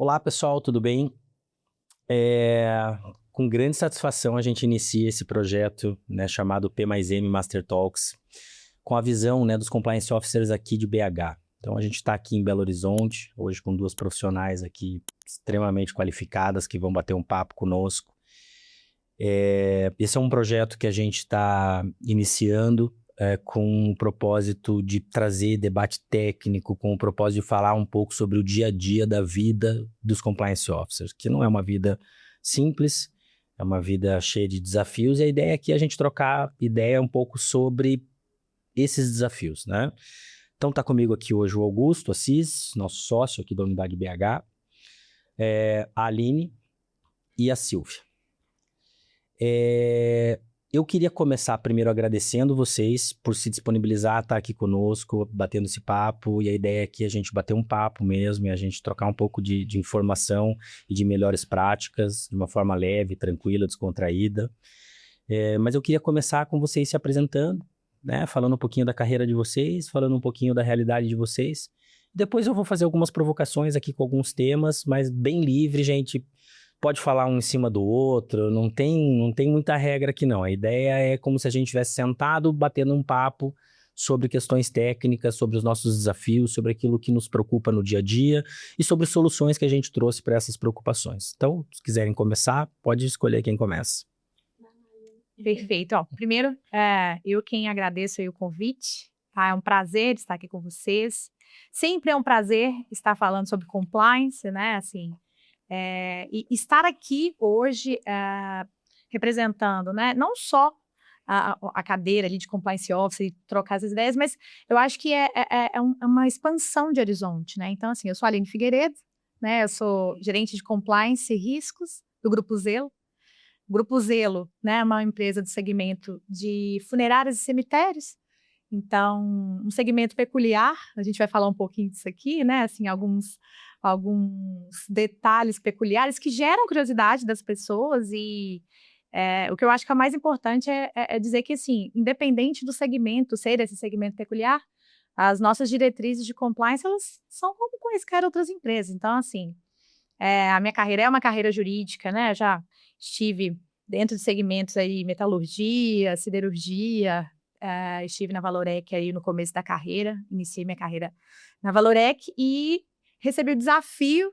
Olá, pessoal, tudo bem? Com grande satisfação a gente inicia esse projeto, né, chamado P+M Master Talks, com a visão, né, dos Compliance Officers aqui de BH. Então, a gente está aqui em Belo Horizonte, hoje com duas profissionais aqui extremamente qualificadas que vão bater um papo conosco. Esse é um projeto que a gente está iniciando com o propósito de trazer debate técnico, com o propósito de falar um pouco sobre o dia a dia da vida dos Compliance Officers, que não é uma vida simples, é uma vida cheia de desafios, e a ideia aqui é a gente trocar ideia um pouco sobre esses desafios, né? Então tá comigo aqui hoje o Augusto Assis, nosso sócio aqui da Unidade BH, a Aline e a Silvia. Eu queria começar primeiro agradecendo vocês por se disponibilizar a estar aqui conosco, batendo esse papo, e a ideia é que a gente bater um papo mesmo, e a gente trocar um pouco de informação e de melhores práticas, de uma forma leve, tranquila, descontraída. Mas eu queria começar com vocês se apresentando, né, falando um pouquinho da carreira de vocês, falando um pouquinho da realidade de vocês. Depois eu vou fazer algumas provocações aqui com alguns temas, mas bem livre, gente. Pode falar um em cima do outro, não tem muita regra aqui não. A ideia é como se a gente estivesse sentado, batendo um papo sobre questões técnicas, sobre os nossos desafios, sobre aquilo que nos preocupa no dia a dia e sobre soluções que a gente trouxe para essas preocupações. Então, se quiserem começar, pode escolher quem começa. Perfeito. Primeiro, eu quem agradeço aí o convite, tá? É um prazer estar aqui com vocês. Sempre é um prazer estar falando sobre compliance, né? Assim, e estar aqui hoje representando, né, não só a cadeira ali de compliance officer e trocar as ideias, mas eu acho que é uma expansão de horizonte, né? Então, assim, eu sou a Aline Figueiredo, né? Eu sou gerente de compliance e riscos do Grupo Zelo. O Grupo Zelo, né, é uma empresa do segmento de funerárias e cemitérios. Então, um segmento peculiar, a gente vai falar um pouquinho disso aqui, né? Assim, alguns detalhes peculiares que geram curiosidade das pessoas e o que eu acho que é mais importante é dizer que, assim, independente do segmento, ser esse segmento peculiar, as nossas diretrizes de compliance, elas são como quaisquer outras empresas. Então, assim, a minha carreira é uma carreira jurídica, né? Já estive dentro de segmentos aí, metalurgia, siderurgia, estive na Valorec aí no começo da carreira, iniciei minha carreira na Valorec e recebi o desafio,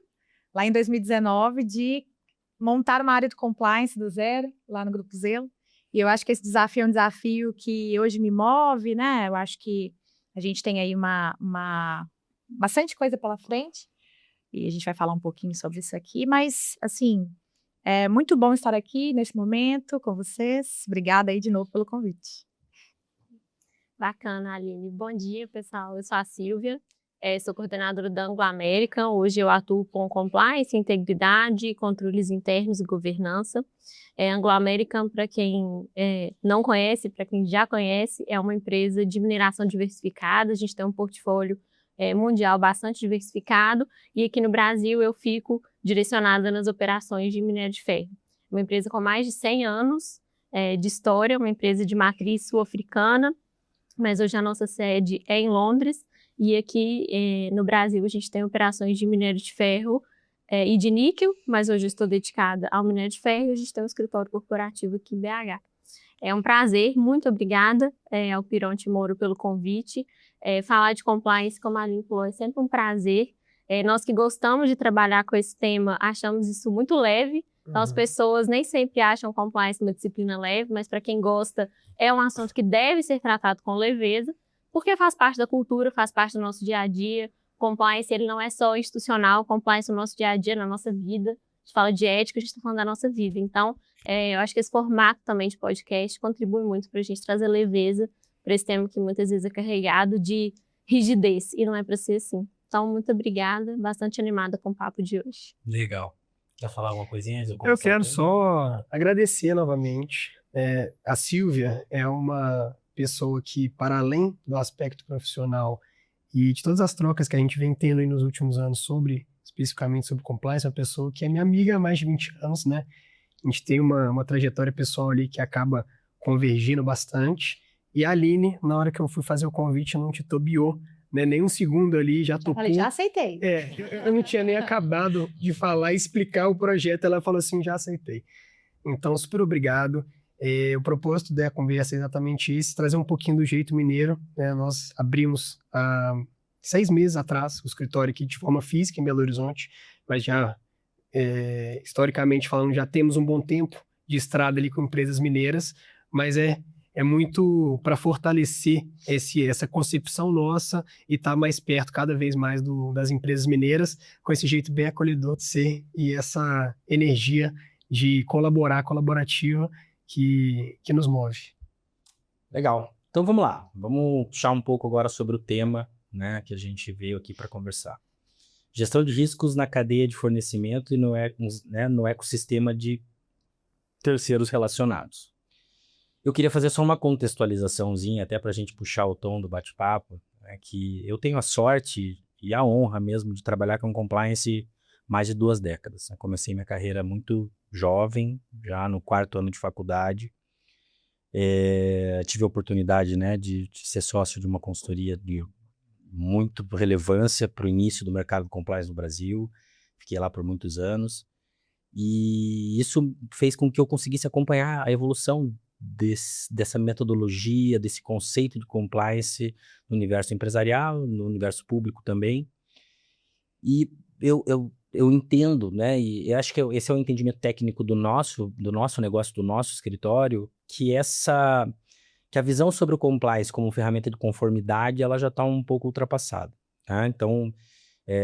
lá em 2019, de montar uma área de compliance do zero, lá no Grupo Zelo. E eu acho que esse desafio é um desafio que hoje me move, né? Eu acho que a gente tem aí bastante coisa pela frente, e a gente vai falar um pouquinho sobre isso aqui, mas, assim, é muito bom estar aqui neste momento com vocês. Obrigada aí de novo pelo convite. Bacana, Aline. Bom dia, pessoal. Eu sou a Silvia, sou coordenadora da Anglo American. Hoje eu atuo com compliance, integridade, controles internos e governança. Anglo American, para quem não conhece, para quem já conhece, é uma empresa de mineração diversificada. A gente tem um portfólio mundial bastante diversificado e aqui no Brasil eu fico direcionada nas operações de minério de ferro. Uma empresa com mais de 100 anos de história, uma empresa de matriz sul-africana, mas hoje a nossa sede é em Londres, e aqui no Brasil a gente tem operações de minério de ferro e de níquel, mas hoje eu estou dedicada ao minério de ferro e a gente tem um escritório corporativo aqui em BH. É um prazer, muito obrigada ao Pironte Moro pelo convite. Falar de compliance, como a Aline falou, é sempre um prazer. Nós que gostamos de trabalhar com esse tema, achamos isso muito leve. Então, as pessoas nem sempre acham compliance uma disciplina leve, mas para quem gosta, é um assunto que deve ser tratado com leveza, porque faz parte da cultura, faz parte do nosso dia a dia. Compliance, ele não é só institucional, compliance no nosso dia a dia, na nossa vida. A gente fala de ética, a gente está falando da nossa vida. Então, eu acho que esse formato também de podcast contribui muito para a gente trazer leveza para esse tema que muitas vezes é carregado de rigidez, e não é para ser assim. Então, muito obrigada, bastante animada com o papo de hoje. Legal. Quer falar alguma coisinha? Eu quero só agradecer novamente. A Silvia é uma pessoa que, para além do aspecto profissional e de todas as trocas que a gente vem tendo aí nos últimos anos especificamente sobre compliance, é uma pessoa que é minha amiga há mais de 20 anos, né? A gente tem uma trajetória pessoal ali que acaba convergindo bastante. E a Aline, na hora que eu fui fazer o convite, não titubeou, né? Nem um segundo ali, já tocou. Falei, já aceitei. Eu não tinha nem acabado de falar e explicar o projeto, ela falou assim, já aceitei. Então, super obrigado. O propósito da conversa é exatamente esse, trazer um pouquinho do jeito mineiro, né? Nós abrimos há 6 meses atrás o escritório aqui de forma física em Belo Horizonte, mas já, historicamente falando, já temos um bom tempo de estrada ali com empresas mineiras, mas é muito para fortalecer essa concepção nossa e estar mais perto cada vez mais das empresas mineiras, com esse jeito bem acolhedor de ser e essa energia de colaborativa que nos move. Legal. Então vamos lá. Vamos puxar um pouco agora sobre o tema, né, que a gente veio aqui para conversar. Gestão de riscos na cadeia de fornecimento e no ecossistema de terceiros relacionados. Eu queria fazer só uma contextualizaçãozinha, até para a gente puxar o tom do bate-papo, né, que eu tenho a sorte e a honra mesmo de trabalhar com compliance mais de 2 décadas. Eu comecei minha carreira muito jovem, já no 4º ano de faculdade. Tive a oportunidade, né, de ser sócio de uma consultoria de muita relevância para o início do mercado de compliance no Brasil. Fiquei lá por muitos anos. E isso fez com que eu conseguisse acompanhar a evolução dessa metodologia, desse conceito de compliance no universo empresarial, no universo público também. E eu entendo, né, e eu acho que esse é o entendimento técnico do nosso negócio, do nosso escritório, que a visão sobre o compliance como ferramenta de conformidade, ela já está um pouco ultrapassada, tá? Então,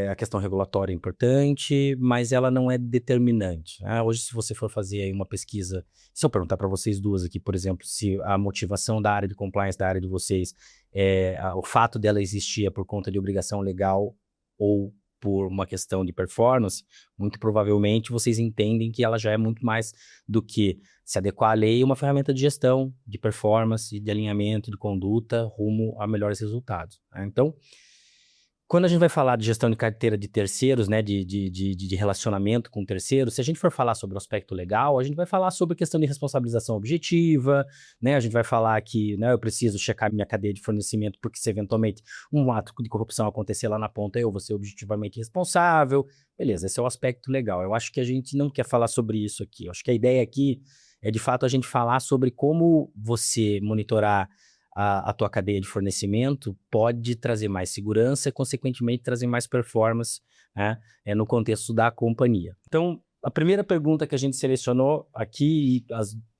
a questão regulatória é importante, mas ela não é determinante, né? Hoje, se você for fazer aí uma pesquisa, se eu perguntar para vocês duas aqui, por exemplo, se a motivação da área de compliance, da área de vocês, o fato dela existir é por conta de obrigação legal ou por uma questão de performance, muito provavelmente vocês entendem que ela já é muito mais do que se adequar à lei, uma ferramenta de gestão, de performance, de alinhamento, de conduta, rumo a melhores resultados, né? Então, quando a gente vai falar de gestão de carteira de terceiros, né, de relacionamento com terceiros, se a gente for falar sobre o aspecto legal, a gente vai falar sobre a questão de responsabilização objetiva, né, a gente vai falar que, né, eu preciso checar minha cadeia de fornecimento porque se eventualmente um ato de corrupção acontecer lá na ponta, eu vou ser objetivamente responsável. Beleza, esse é o aspecto legal. Eu acho que a gente não quer falar sobre isso aqui. Eu acho que a ideia aqui é, de fato, a gente falar sobre como você monitorar a tua cadeia de fornecimento pode trazer mais segurança e, consequentemente, trazer mais performance, né, no contexto da companhia. Então, a primeira pergunta que a gente selecionou aqui,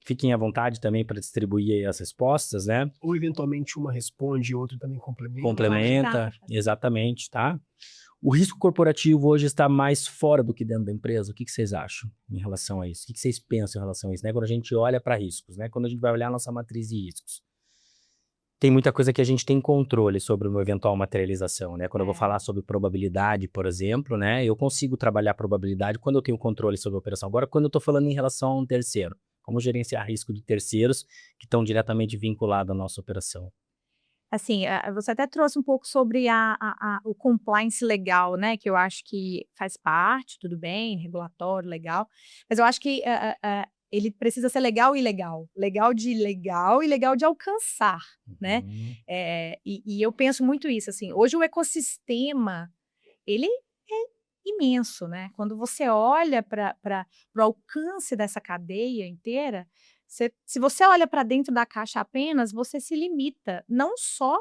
fiquem à vontade também para distribuir as respostas, né? Ou, eventualmente, uma responde e outra também complementa. Complementa, exatamente, tá? O risco corporativo hoje está mais fora do que dentro da empresa. O que vocês acham em relação a isso? O que vocês pensam em relação a isso, né? Quando a gente olha para riscos, né? Quando a gente vai olhar a nossa matriz de riscos. Tem muita coisa que a gente tem controle sobre uma eventual materialização, né? Quando eu vou falar sobre probabilidade, por exemplo, né? Eu consigo trabalhar probabilidade quando eu tenho controle sobre a operação. Agora, quando eu estou falando em relação a um terceiro, como gerenciar risco de terceiros que estão diretamente vinculados à nossa operação? Assim, você até trouxe um pouco sobre o compliance legal, né? Que eu acho que faz parte, tudo bem, regulatório, legal. Mas eu acho que ele precisa ser legal e legal. Legal e legal de alcançar, né? E eu penso muito isso, assim. Hoje o ecossistema, ele é imenso, né? Quando você olha para o alcance dessa cadeia inteira, se você olha para dentro da caixa apenas, você se limita, não só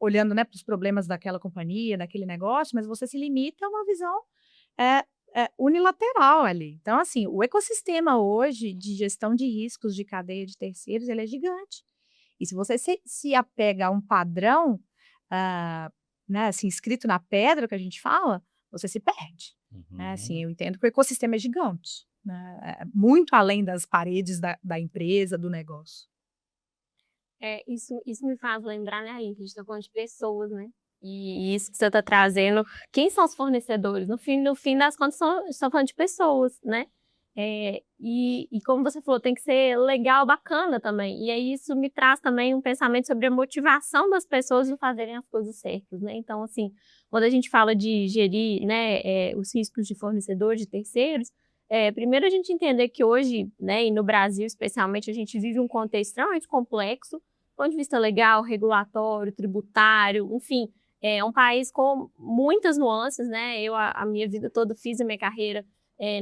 olhando, né, para os problemas daquela companhia, daquele negócio, mas você se limita a uma visão unilateral ali. Então, assim, o ecossistema hoje de gestão de riscos de cadeia de terceiros, ele é gigante. E se você se apega a um padrão, né, assim, escrito na pedra, que a gente fala, você se perde. Né? Assim, eu entendo que o ecossistema é gigante, né? Muito além das paredes da empresa, do negócio. Isso me faz lembrar, né, aí, que a gente está falando de pessoas, né? E isso que você está trazendo, quem são os fornecedores? No fim das contas, estão falando de pessoas, né? E como você falou, tem que ser legal, bacana também. E aí isso me traz também um pensamento sobre a motivação das pessoas em fazerem as coisas certas, né? Então, assim, quando a gente fala de gerir, né, os riscos de fornecedores, de terceiros, primeiro a gente entender que hoje, né, e no Brasil especialmente, a gente vive um contexto extremamente complexo, ponto de vista legal, regulatório, tributário, enfim, é um país com muitas nuances, né? Eu, a minha vida toda, fiz a minha carreira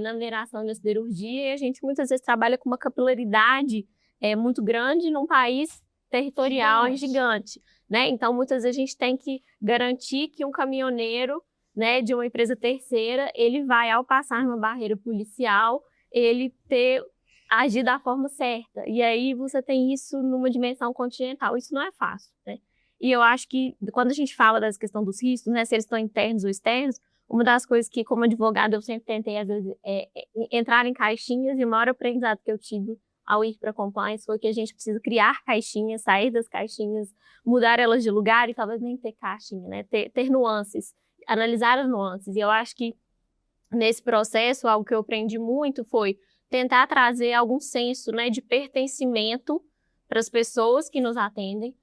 na mineração e na siderurgia, e a gente muitas vezes trabalha com uma capilaridade muito grande num país territorial e gigante, né? Então, muitas vezes a gente tem que garantir que um caminhoneiro, né, de uma empresa terceira, ele vai, ao passar numa barreira policial, ele agir da forma certa. E aí você tem isso numa dimensão continental. Isso não é fácil, né? E eu acho que, quando a gente fala dessa questão dos riscos, né, se eles estão internos ou externos, uma das coisas que, como advogada, eu sempre tentei, às vezes, entrar em caixinhas, e o maior aprendizado que eu tive ao ir para a compliance foi que a gente precisa criar caixinhas, sair das caixinhas, mudar elas de lugar e talvez nem ter caixinha, né? Ter nuances, analisar as nuances. E eu acho que, nesse processo, algo que eu aprendi muito foi tentar trazer algum senso, né, de pertencimento para as pessoas que nos atendem.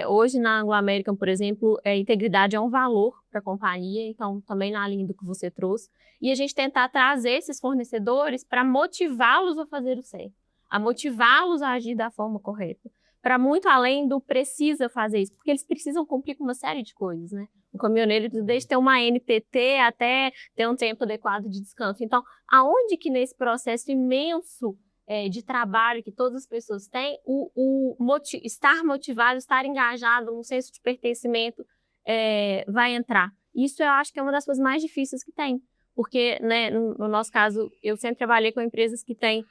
Hoje, na Anglo American, por exemplo, integridade é um valor para a companhia, então também na linha do que você trouxe. E a gente tentar trazer esses fornecedores para motivá-los a fazer o certo, a motivá-los a agir da forma correta, para muito além do precisa fazer isso, porque eles precisam cumprir com uma série de coisas, né? O caminhoneiro, desde ter uma NTT até ter um tempo adequado de descanso. Então, aonde que nesse processo imenso de trabalho que todas as pessoas têm, estar motivado, estar engajado, um senso de pertencimento vai entrar. Isso eu acho que é uma das coisas mais difíceis que tem, porque, né, no nosso caso, eu sempre trabalhei com empresas que têm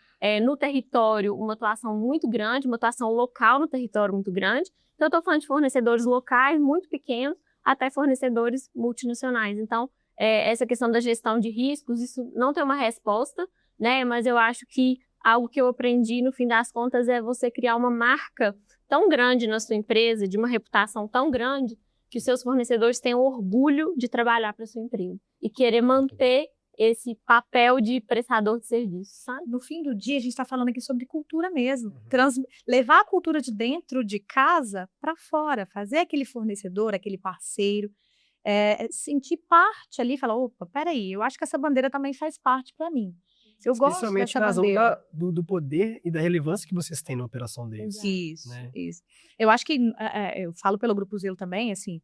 no território uma atuação muito grande, uma atuação local no território muito grande. Então, eu estou falando de fornecedores locais muito pequenos até fornecedores multinacionais. Então, essa questão da gestão de riscos, isso não tem uma resposta, né? Mas eu acho que algo que eu aprendi, no fim das contas, é você criar uma marca tão grande na sua empresa, de uma reputação tão grande, que os seus fornecedores tenham orgulho de trabalhar para a sua empresa e querer manter esse papel de prestador de serviço, sabe? No fim do dia, a gente está falando aqui sobre cultura mesmo. Levar a cultura de dentro de casa para fora, fazer aquele fornecedor, aquele parceiro, sentir parte ali, falar, opa, peraí, eu acho que essa bandeira também faz parte para mim. Eu gosto Especialmente dessa na razão bandeira. do poder e da relevância que vocês têm na operação deles. Isso, né? isso. Eu acho que, eu falo pelo Grupo Zelo também, assim,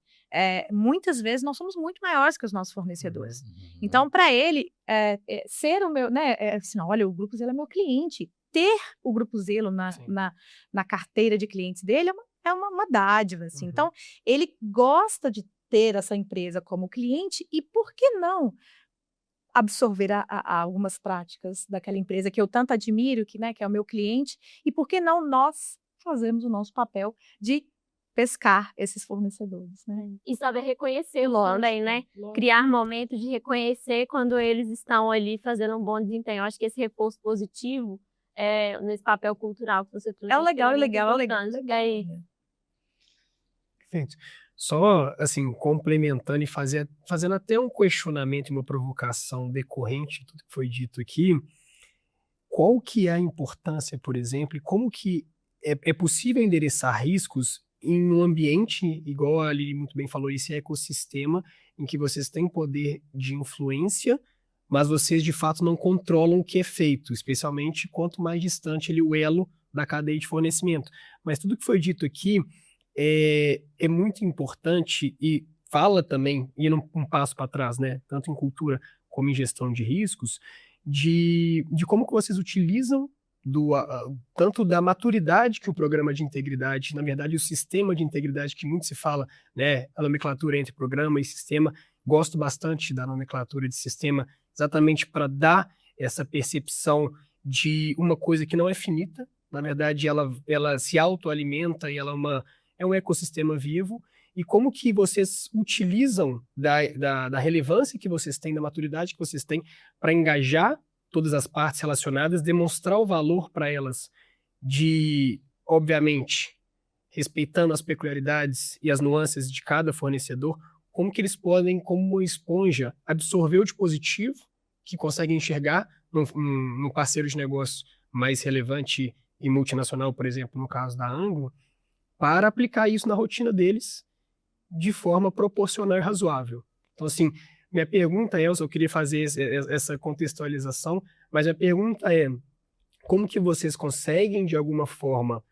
muitas vezes nós somos muito maiores que os nossos fornecedores. Então, para ele, ser o meu, né, assim, olha, o Grupo Zelo é meu cliente. Ter o Grupo Zelo na carteira de clientes dele é uma dádiva, assim. Então, ele gosta de ter essa empresa como cliente e, por que não, absorver algumas práticas daquela empresa que eu tanto admiro, que é o meu cliente, e por que não nós fazermos o nosso papel de pescar esses fornecedores, né? E saber reconhecê-los também, né? Criar momentos de reconhecer quando eles estão ali fazendo um bom desempenho. Eu acho que esse reforço positivo nesse papel cultural que você trouxe. É legal. Perfeito. Só, assim, complementando e fazendo até um questionamento e uma provocação decorrente de tudo que foi dito aqui, qual que é a importância, por exemplo, e como que é possível endereçar riscos em um ambiente, igual a Lili muito bem falou, esse ecossistema em que vocês têm poder de influência, mas vocês de fato não controlam o que é feito, especialmente quanto mais distante o elo da cadeia de fornecimento. Mas tudo que foi dito aqui é muito importante e fala também, indo um passo para trás, né, tanto em cultura como em gestão de riscos, de como que vocês utilizam tanto da maturidade que o programa de integridade, na verdade o sistema de integridade que muito se fala, né, a nomenclatura entre programa e sistema, gosto bastante da nomenclatura de sistema, exatamente para dar essa percepção de uma coisa que não é finita, na verdade ela se autoalimenta e ela é um ecossistema vivo, e como que vocês utilizam da relevância que vocês têm, da maturidade que vocês têm para engajar todas as partes relacionadas, demonstrar o valor para elas obviamente, respeitando as peculiaridades e as nuances de cada fornecedor, como que eles podem, como uma esponja, absorver o de positivo que conseguem enxergar no parceiro de negócio mais relevante e multinacional, por exemplo, no caso da Anglo, para aplicar isso na rotina deles de forma proporcional e razoável. Então, assim, minha pergunta, Elza, eu queria fazer essa contextualização, mas minha pergunta é, como que vocês conseguem, de alguma forma,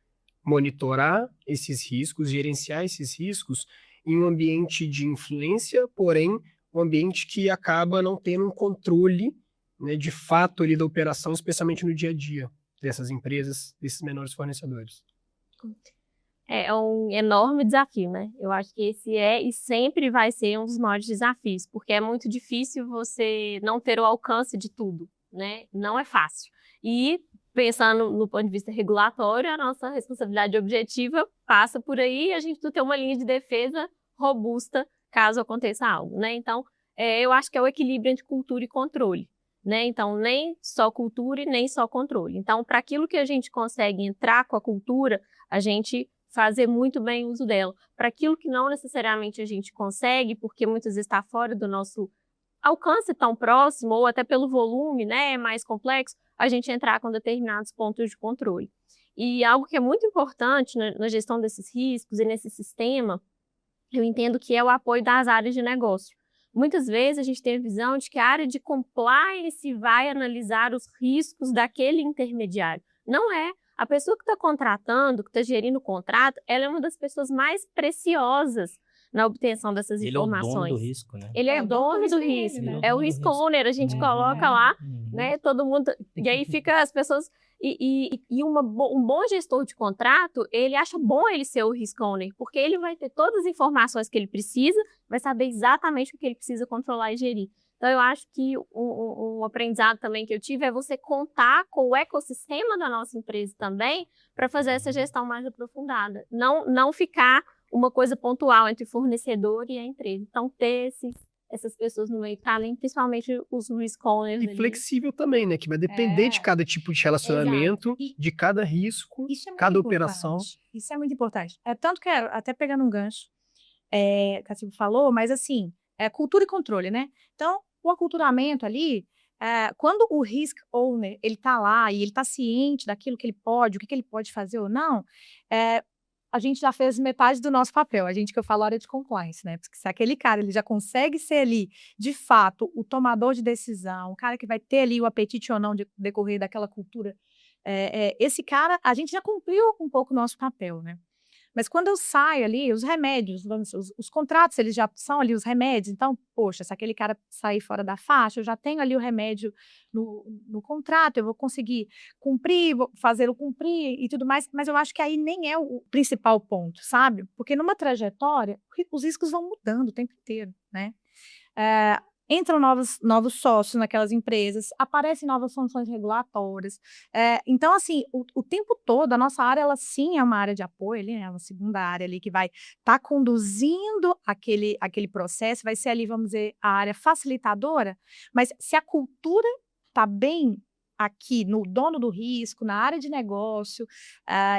monitorar esses riscos, gerenciar esses riscos em um ambiente de influência, porém, um ambiente que acaba não tendo um controle, né, de fato ali da operação, especialmente no dia a dia dessas empresas, desses menores fornecedores. É um enorme desafio, né? Eu acho que esse é e sempre vai ser um dos maiores desafios, porque é muito difícil você não ter o alcance de tudo, né? Não é fácil. E pensando no ponto de vista regulatório, a nossa responsabilidade objetiva passa por aí, a gente ter uma linha de defesa robusta caso aconteça algo, né? Então, eu acho que é o equilíbrio entre cultura e controle, né? Então, nem só cultura e nem só controle. Então, para aquilo que a gente consegue entrar com a cultura, a gente fazer muito bem uso dela. Para aquilo que não necessariamente a gente consegue, porque muitas vezes está fora do nosso alcance tão próximo, ou até pelo volume, né, é mais complexo, a gente entrar com determinados pontos de controle. E algo que é muito importante na gestão desses riscos e nesse sistema, eu entendo que é o apoio das áreas de negócio. Muitas vezes a gente tem a visão de que a área de compliance vai analisar os riscos daquele intermediário. Não é. A pessoa que está contratando, que está gerindo o contrato, ela é uma das pessoas mais preciosas na obtenção dessas informações. Ele é o dono do risco, né? Ele é dono do risco. né? É o risk owner, a gente coloca lá, né? Todo mundo. E aí fica as pessoas. Um bom gestor de contrato, ele acha bom ele ser o risk owner, porque ele vai ter todas as informações que ele precisa, vai saber exatamente o que ele precisa controlar e gerir. Então, eu acho que um aprendizado também que eu tive é você contar com o ecossistema da nossa empresa também para fazer essa gestão mais aprofundada. Não ficar uma coisa pontual entre o fornecedor e a empresa. Então, ter essas pessoas no meio, além, principalmente os risk owners. E flexível também, né? Que vai depender de cada tipo de relacionamento, de cada risco, cada operação. Isso é muito importante. Tanto que, até pegando um gancho, que a Silvia falou, mas assim, cultura e controle, né? Então, o aculturamento ali, quando o risk owner, ele tá lá e ele tá ciente daquilo que ele pode, o que ele pode fazer ou não, a gente já fez metade do nosso papel, a gente que eu falo área de compliance, né? Porque se aquele cara, ele já consegue ser ali, de fato, o tomador de decisão, o cara que vai ter ali o apetite ou não de decorrer daquela cultura, esse cara, a gente já cumpriu um pouco o nosso papel, né? Mas quando eu saio ali, os remédios, os contratos, eles já são ali os remédios. Então, poxa, se aquele cara sair fora da faixa, eu já tenho ali o remédio no contrato, eu vou conseguir cumprir, vou fazê-lo cumprir e tudo mais. Mas eu acho que aí nem é o principal ponto, sabe? Porque numa trajetória, os riscos vão mudando o tempo inteiro, né? Entram novos sócios naquelas empresas, aparecem novas funções regulatórias. Então, assim, o tempo todo, a nossa área, ela sim é uma área de apoio, ali, é uma segunda área ali que vai estar conduzindo aquele processo, vai ser ali, vamos dizer, a área facilitadora, mas se a cultura está bem aqui no dono do risco, na área de negócio,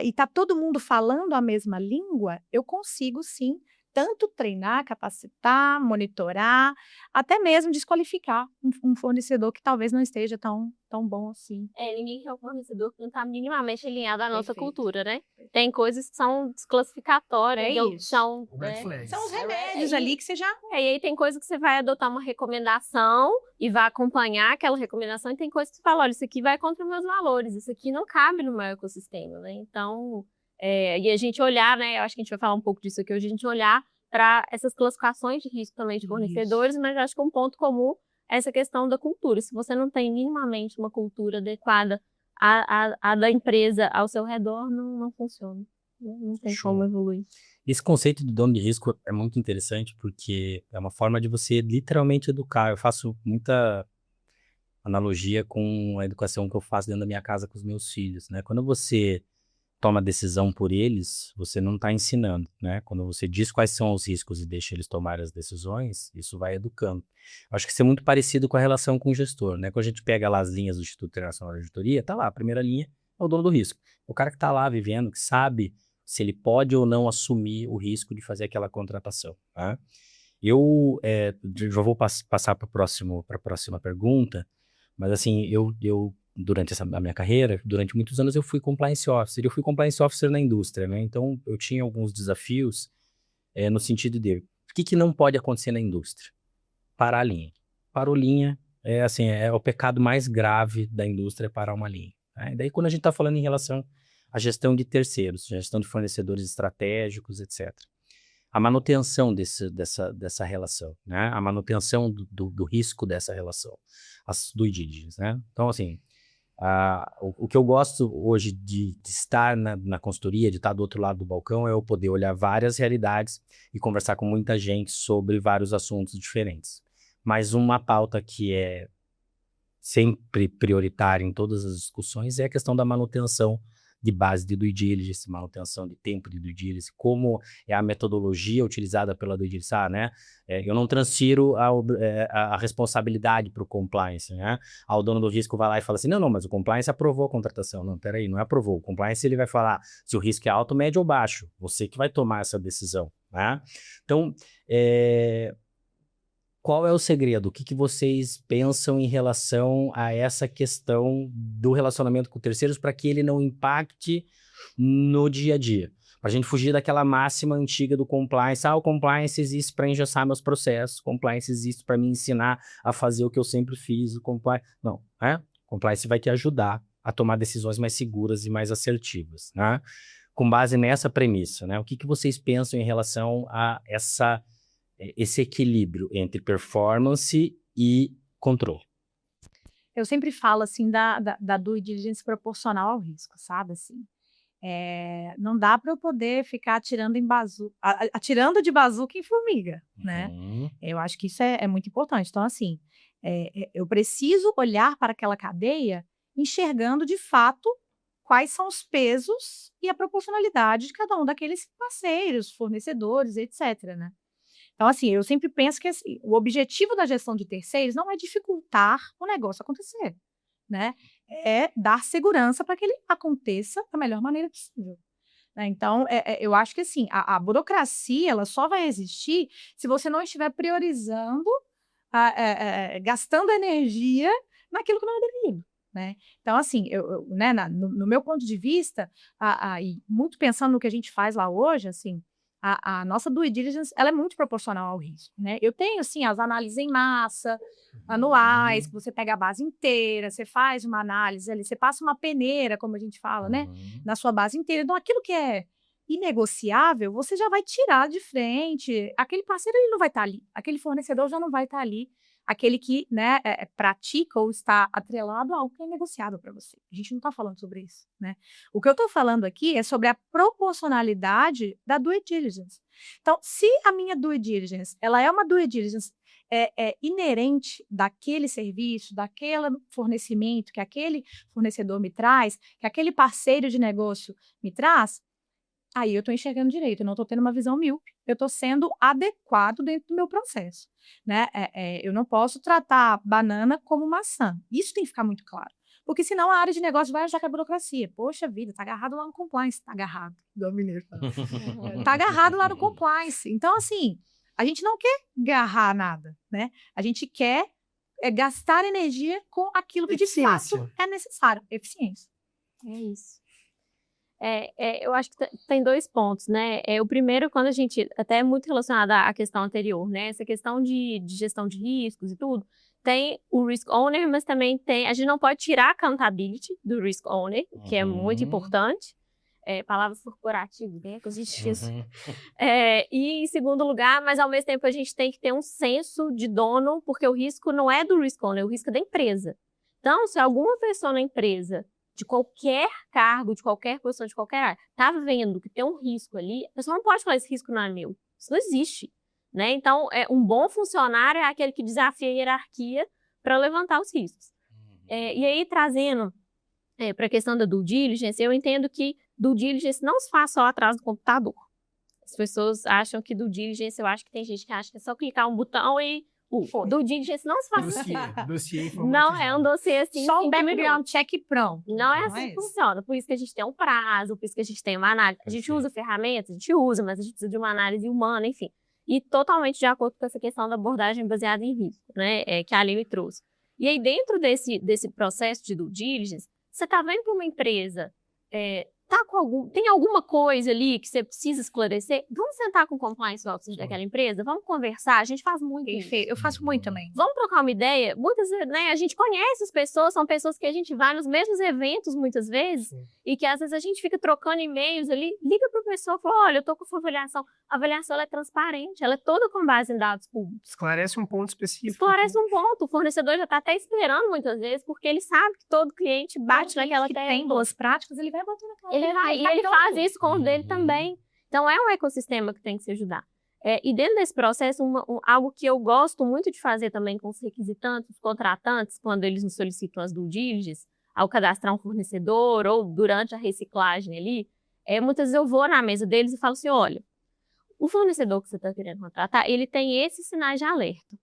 e está todo mundo falando a mesma língua, eu consigo sim tanto treinar, capacitar, monitorar, até mesmo desqualificar um fornecedor que talvez não esteja tão bom assim. Ninguém quer um fornecedor que não está minimamente alinhado à nossa cultura, né? Tem coisas que são desclassificatórias, são os remédios ali que você já... E aí tem coisa que você vai adotar uma recomendação e vai acompanhar aquela recomendação, e tem coisa que você fala, olha, isso aqui vai contra meus valores, isso aqui não cabe no meu ecossistema, né? Então... e a gente olhar, né? Eu acho que a gente vai falar um pouco disso aqui hoje, a gente olhar para essas classificações de risco também de fornecedores, mas acho que um ponto comum é essa questão da cultura. Se você não tem minimamente uma cultura adequada à da empresa ao seu redor, não funciona. Não tem como evoluir. Esse conceito do dono de risco é muito interessante porque é uma forma de você literalmente educar. Eu faço muita analogia com a educação que eu faço dentro da minha casa com os meus filhos, né? Quando você toma decisão por eles, você não está ensinando, né? Quando você diz quais são os riscos e deixa eles tomarem as decisões, isso vai educando. Eu acho que isso é muito parecido com a relação com o gestor, né? Quando a gente pega lá as linhas do Instituto Internacional de Auditoria, tá lá, a primeira linha é o dono do risco. O cara que está lá vivendo, que sabe se ele pode ou não assumir o risco de fazer aquela contratação, tá? Eu já vou passar para a próxima pergunta, mas assim, eu durante a minha carreira, durante muitos anos eu fui compliance officer, eu fui compliance officer na indústria, né? Então eu tinha alguns desafios no sentido de, o que não pode acontecer na indústria? Parar a linha. Parou linha, é o pecado mais grave da indústria, parar uma linha. Né? E daí quando a gente está falando em relação a gestão de terceiros, gestão de fornecedores estratégicos, etc. A manutenção dessa relação, né? A manutenção do risco dessa relação, as due diligence, né? Então, assim, o que eu gosto hoje de estar na consultoria, de estar do outro lado do balcão, é eu poder olhar várias realidades e conversar com muita gente sobre vários assuntos diferentes. Mas uma pauta que é sempre prioritária em todas as discussões é a questão da manutenção de base de due diligence, manutenção de tempo de due diligence, como é a metodologia utilizada pela due diligence, né? Eu não transfiro a responsabilidade para o compliance, né? O dono do risco vai lá e fala assim, não, mas o compliance aprovou a contratação. Não, peraí, não aprovou. O compliance ele vai falar se o risco é alto, médio ou baixo. Você que vai tomar essa decisão, né? Então, qual é o segredo? O que vocês pensam em relação a essa questão do relacionamento com terceiros para que ele não impacte no dia a dia? Para a gente fugir daquela máxima antiga do compliance. O compliance existe para engessar meus processos. O compliance existe para me ensinar a fazer o que eu sempre fiz. O compliance vai te ajudar a tomar decisões mais seguras e mais assertivas, né? Com base nessa premissa, né? O que vocês pensam em relação a esse equilíbrio entre performance e controle? Eu sempre falo, assim, da due diligence proporcional ao risco, sabe, assim. Não dá para eu poder ficar atirando de bazuca em formiga, né? Eu acho que isso é muito importante. Então, assim, eu preciso olhar para aquela cadeia enxergando, de fato, quais são os pesos e a proporcionalidade de cada um daqueles parceiros, fornecedores, etc., né? Então, assim, eu sempre penso que assim, o objetivo da gestão de terceiros não é dificultar o negócio acontecer, né? É dar segurança para que ele aconteça da melhor maneira possível, né? Então, eu acho que assim, a burocracia ela só vai existir se você não estiver priorizando, gastando energia naquilo que não é devido, né? Então, assim, né, no meu ponto de vista, e muito pensando no que a gente faz lá hoje, assim, a nossa due diligence, ela é muito proporcional ao risco, né? Eu tenho, assim, as análises em massa, anuais, que você pega a base inteira, você faz uma análise ali, você passa uma peneira, como a gente fala, né? Na sua base inteira. Então, aquilo que é inegociável, você já vai tirar de frente. Aquele parceiro, ele não vai estar ali. Aquele fornecedor já não vai estar ali. Aquele que, né, pratica ou está atrelado a algo que é negociável para você. A gente não está falando sobre isso, né? O que eu estou falando aqui é sobre a proporcionalidade da due diligence. Então, se a minha due diligence, ela é uma due diligence inerente daquele serviço, daquele fornecimento que aquele fornecedor me traz, que aquele parceiro de negócio me traz, aí eu estou enxergando direito, eu não estou tendo uma visão míope, eu estou sendo adequado dentro do meu processo, né? Eu não posso tratar banana como maçã, isso tem que ficar muito claro, porque senão a área de negócio vai achar que é burocracia. Poxa vida, tá agarrado lá no compliance, tá agarrado, igual mineiro fala. Tá agarrado lá no compliance. Então, assim, a gente não quer agarrar nada, né? A gente quer gastar energia com aquilo que de fato é necessário, eficiência. É isso. Eu acho que tem dois pontos, né? O primeiro, quando a gente, até muito relacionado à questão anterior, né? Essa questão de gestão de riscos e tudo, tem o risk owner, mas também tem, a gente não pode tirar a accountability do risk owner, que é muito importante. Palavras corporativas, né? Que a gente diz. E em segundo lugar, mas ao mesmo tempo a gente tem que ter um senso de dono, porque o risco não é do risk owner, o risco é da empresa. Então, se alguma pessoa na empresa de qualquer cargo, de qualquer posição, de qualquer área, tá vendo que tem um risco ali, a pessoa não pode falar, esse risco não é meu. Isso não existe, né? Então, um bom funcionário é aquele que desafia a hierarquia para levantar os riscos. E aí, trazendo para a questão da due diligence, eu entendo que due diligence não se faz só atrás do computador. As pessoas acham que due diligence, eu acho que tem gente que acha que é só clicar um botão e due diligence não se faz assim. Dossiê Não é um dossiê assim. Só um background check pronto. Não é assim que funciona. Por isso que a gente tem um prazo, por isso que a gente tem uma análise. A gente usa ferramentas, a gente usa, mas a gente precisa de uma análise humana, enfim. E totalmente de acordo com essa questão da abordagem baseada em risco, né? Que a Aline trouxe. E aí, dentro desse processo de due diligence, você está vendo que uma empresa tem alguma coisa ali que você precisa esclarecer? Vamos sentar com o compliance officer daquela empresa? Vamos conversar? A gente faz muito isso. Perfeito. Eu faço muito também. Vamos trocar uma ideia? Muitas vezes, né, a gente conhece as pessoas, são pessoas que a gente vai nos mesmos eventos muitas vezes, e que às vezes a gente fica trocando e-mails ali, liga para a pessoa e fala, olha, eu tô com a avaliação. A avaliação ela é transparente, ela é toda com base em dados públicos. Esclarece um ponto específico. Esclarece um ponto. O fornecedor já está até esperando muitas vezes, porque ele sabe que todo cliente bate naquela tecla. Tem boas práticas, ele vai bater naquela Ele tecla. vai, e ele faz isso com o dele também. Então, é um ecossistema que tem que se ajudar. E dentro desse processo, algo que eu gosto muito de fazer também com os requisitantes, os contratantes, quando eles nos solicitam as due diligence, ao cadastrar um fornecedor ou durante a reciclagem ali, muitas vezes eu vou na mesa deles e falo assim, olha, o fornecedor que você está querendo contratar, ele tem esses sinais de alerta.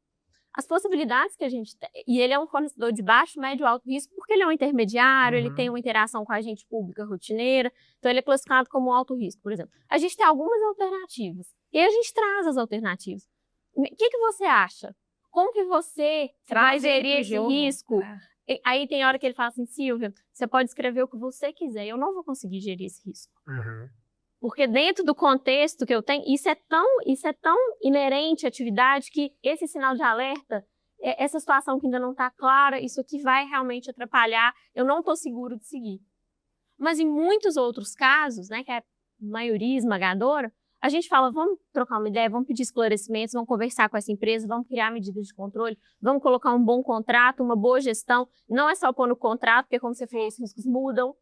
As possibilidades que a gente tem, e ele é um fornecedor de baixo, médio, alto risco, porque ele é um intermediário, ele tem uma interação com a agente pública rotineira, então ele é classificado como alto risco, por exemplo. A gente tem algumas alternativas, e a gente traz as alternativas. O que você acha? Como que você vai gerir esse risco? Aí tem hora que ele fala assim, Silvia, você pode escrever o que você quiser, eu não vou conseguir gerir esse risco. Porque dentro do contexto que eu tenho, isso é tão inerente à atividade que esse sinal de alerta, essa situação que ainda não está clara, isso aqui vai realmente atrapalhar, eu não estou seguro de seguir. Mas em muitos outros casos, né, que é a maioria esmagadora, a gente fala, vamos trocar uma ideia, vamos pedir esclarecimentos, vamos conversar com essa empresa, vamos criar medidas de controle, vamos colocar um bom contrato, uma boa gestão. Não é só pôr no contrato, porque como você fez, os riscos mudam.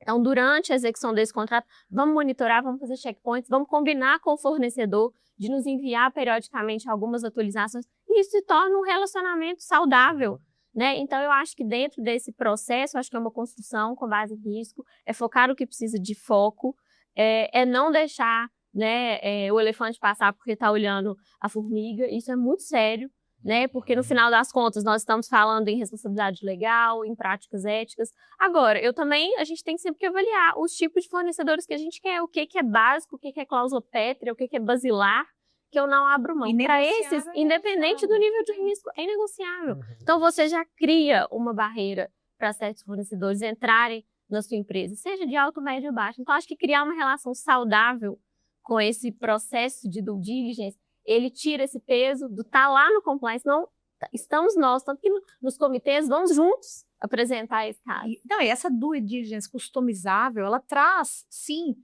Então, durante a execução desse contrato, vamos monitorar, vamos fazer checkpoints, vamos combinar com o fornecedor de nos enviar periodicamente algumas atualizações, e isso se torna um relacionamento saudável, né? Então, eu acho que dentro desse processo, acho que é uma construção com base em risco, é focar no que precisa de foco, é não deixar, né, o elefante passar porque está olhando a formiga, isso é muito sério, né? Porque no final das contas nós estamos falando em responsabilidade legal, em práticas éticas. Agora, a gente tem sempre que avaliar os tipos de fornecedores que a gente quer, o que é básico, o que é cláusula pétrea, o que é basilar, que eu não abro mão. Para esses, independente do nível de risco, é inegociável. Então você já cria uma barreira para certos fornecedores entrarem na sua empresa, seja de alto, médio ou baixo. Então acho que criar uma relação saudável com esse processo de due diligence, ele tira esse peso do estar lá no compliance, não, estamos nós, tanto que nos comitês, vamos juntos apresentar esse caso. Então, e essa due diligence customizável, ela traz, sim,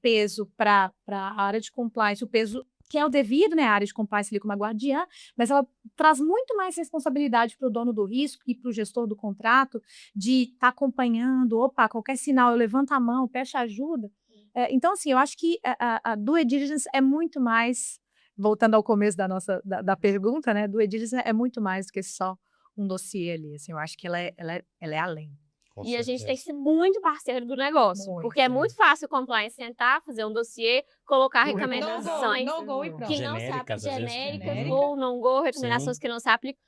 peso para a área de compliance, o peso que é o devido, né, a área de compliance ali como a guardiã, mas ela traz muito mais responsabilidade para o dono do risco e para o gestor do contrato de estar acompanhando, qualquer sinal, eu levanto a mão, peço ajuda. Então, assim, eu acho que a due diligence é muito mais, voltando ao começo da pergunta, né, due diligence é muito mais do que só um dossiê ali, assim, eu acho que ela é além. E a gente tem que ser muito parceiro do negócio, porque é muito fácil o compliance sentar, fazer um dossiê, colocar recomendações que não se aplicam, genéricas ou não-go, recomendações que não se aplicam.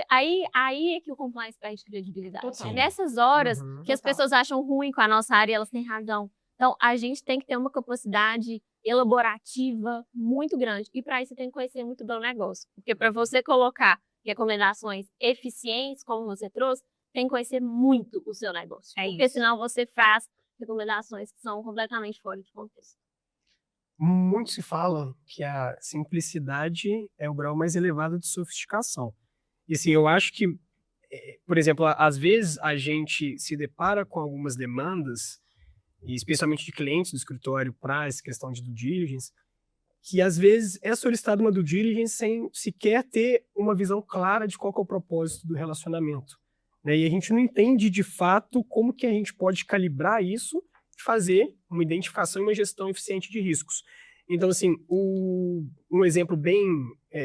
Aí é que o compliance perde credibilidade. É nessas horas que as pessoas acham ruim com a nossa área e elas têm razão. Então, a gente tem que ter uma capacidade elaborativa muito grande. E para isso, você tem que conhecer muito bem o negócio. Porque para você colocar recomendações eficientes, como você trouxe, tem que conhecer muito o seu negócio. Porque senão você faz recomendações que são completamente fora de contexto. Muito se fala que a simplicidade é o grau mais elevado de sofisticação. E assim, eu acho que, por exemplo, às vezes a gente se depara com algumas demandas, e especialmente de clientes do escritório para essa questão de due diligence, que às vezes é solicitada uma due diligence sem sequer ter uma visão clara de qual que é o propósito do relacionamento. E a gente não entende de fato como que a gente pode calibrar isso e fazer uma identificação e uma gestão eficiente de riscos. Então, assim, um exemplo bem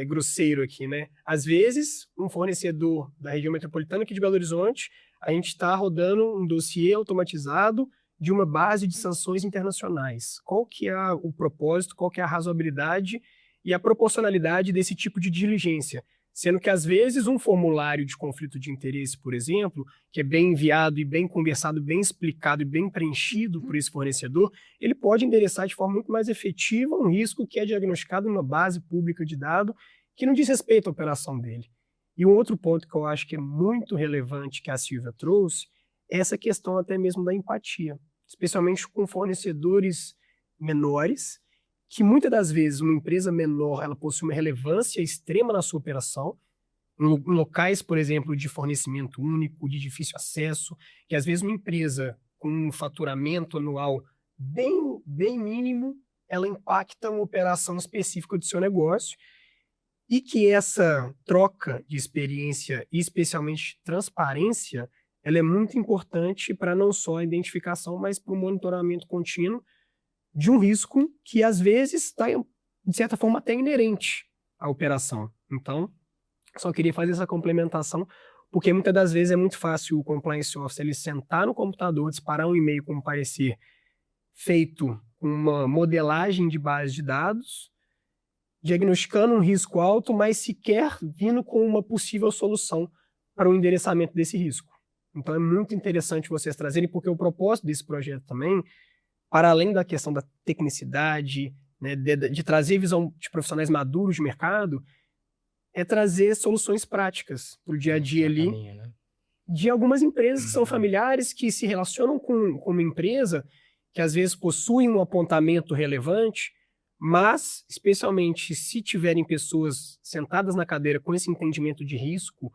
grosseiro aqui, né? Às vezes, um fornecedor da região metropolitana aqui de Belo Horizonte, a gente está rodando um dossiê automatizado de uma base de sanções internacionais. Qual que é o propósito, qual que é a razoabilidade e a proporcionalidade desse tipo de diligência? Sendo que, às vezes, um formulário de conflito de interesse, por exemplo, que é bem enviado e bem conversado, bem explicado e bem preenchido por esse fornecedor, ele pode endereçar de forma muito mais efetiva um risco que é diagnosticado numa base pública de dados que não diz respeito à operação dele. E um outro ponto que eu acho que é muito relevante que a Silvia trouxe é essa questão até mesmo da empatia. especialmente com fornecedores menores, que muitas das vezes uma empresa menor ela possui uma relevância extrema na sua operação, em locais, por exemplo, de fornecimento único, de difícil acesso, que às vezes uma empresa com um faturamento anual bem mínimo, ela impacta uma operação específica do seu negócio, e que essa troca de experiência, e especialmente transparência, ela é muito importante para não só a identificação, mas para o monitoramento contínuo de um risco que, às vezes, está, de certa forma, até inerente à operação. Então, só queria fazer essa complementação, porque muitas das vezes é muito fácil o compliance officer ele sentar no computador, disparar um e-mail com um parecer feito com uma modelagem de base de dados, diagnosticando um risco alto, mas sequer vindo com uma possível solução para o endereçamento desse risco. Então é muito interessante vocês trazerem, porque o propósito desse projeto também, para além da questão da tecnicidade, né, de trazer visão de profissionais maduros de mercado, é trazer soluções práticas para o dia a dia ali, Né? de algumas empresas que são familiares, que se relacionam com uma empresa que às vezes possui um apontamento relevante, mas, especialmente se tiverem pessoas sentadas na cadeira com esse entendimento de risco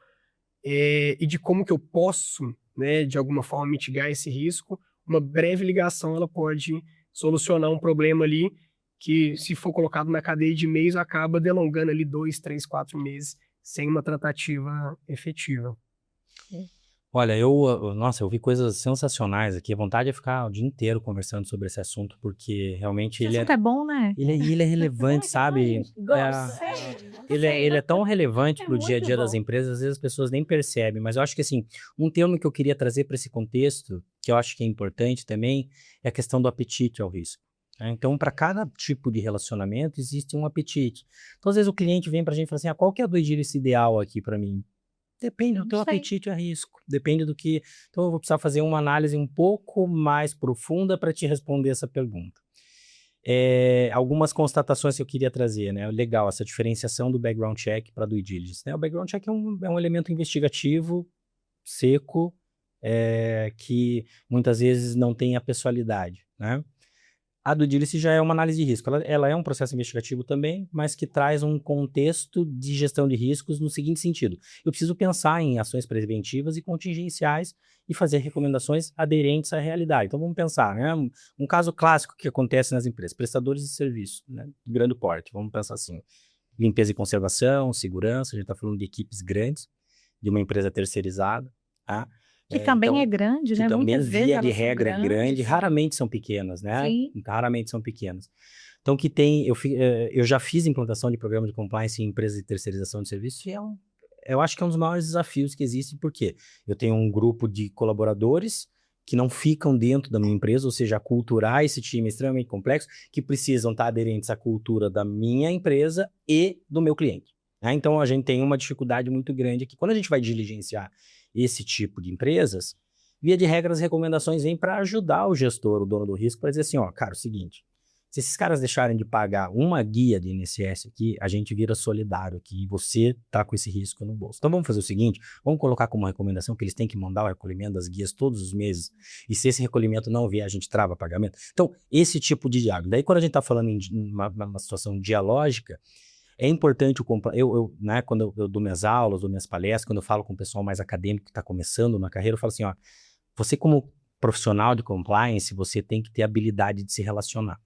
e de como que eu posso, né, de alguma forma, mitigar esse risco, uma breve ligação ela pode solucionar um problema ali que, se for colocado na cadeia de e-mails, acaba delongando ali 2, 3, 4 meses sem uma tratativa efetiva. Olha, nossa, eu vi coisas sensacionais aqui. A vontade é ficar o dia inteiro conversando sobre esse assunto, porque realmente Esse assunto é bom, né? ele é relevante, sabe? Ele é tão relevante para o dia a dia das empresas, às vezes as pessoas nem percebem. Mas eu acho que, assim, um termo que eu queria trazer para esse contexto, que eu acho que é importante também, é a questão do apetite ao risco. Então, para cada tipo de relacionamento, existe um apetite. Então, às vezes o cliente vem para a gente e fala assim, qual que é a due diligence ideal aqui para mim? Depende do teu apetite a risco, depende do que... Então, eu vou precisar fazer uma análise um pouco mais profunda para te responder essa pergunta. Algumas constatações que eu queria trazer, né? Legal, essa diferenciação do background check para due diligence, né? O background check é um elemento investigativo, seco, que muitas vezes não tem a pessoalidade, né? A due diligence já é uma análise de risco. Ela é um processo investigativo também, mas que traz um contexto de gestão de riscos no seguinte sentido. Eu preciso pensar em ações preventivas e contingenciais e fazer recomendações aderentes à realidade. Então, vamos pensar, né? Um caso clássico que acontece nas empresas, prestadores de serviço, né? De grande porte. Vamos pensar assim, limpeza e conservação, segurança, a gente está falando de equipes grandes, de uma empresa terceirizada, tá? Que também é grande, né? Também, Muitas vezes via de elas são regra, é grande, grandes. raramente são pequenas, né? Sim. Raramente são pequenas. Então, eu já fiz implantação de programa de compliance em empresas de terceirização de serviços e eu acho que é um dos maiores desafios que existe, porque eu tenho um grupo de colaboradores que não ficam dentro da minha empresa, ou seja, aculturar esse time extremamente complexo, que precisam estar aderentes à cultura da minha empresa e do meu cliente, né? Então, a gente tem uma dificuldade muito grande aqui. Quando a gente vai diligenciar esse tipo de empresas, via de regra, as recomendações vêm para ajudar o gestor, o dono do risco, para dizer assim, cara, é o seguinte, se esses caras deixarem de pagar uma guia de INSS aqui, a gente vira solidário aqui e você tá com esse risco no bolso. Então vamos fazer o seguinte, vamos colocar como recomendação que eles têm que mandar o recolhimento das guias todos os meses, e se esse recolhimento não vier, a gente trava pagamento. Então, esse tipo de diálogo. Daí, quando a gente está falando em uma situação dialógica, é importante, né, quando eu dou minhas aulas, dou minhas palestras, quando eu falo com o pessoal mais acadêmico que está começando na carreira, eu falo assim, você como profissional de compliance, você tem que ter habilidade de se relacionar.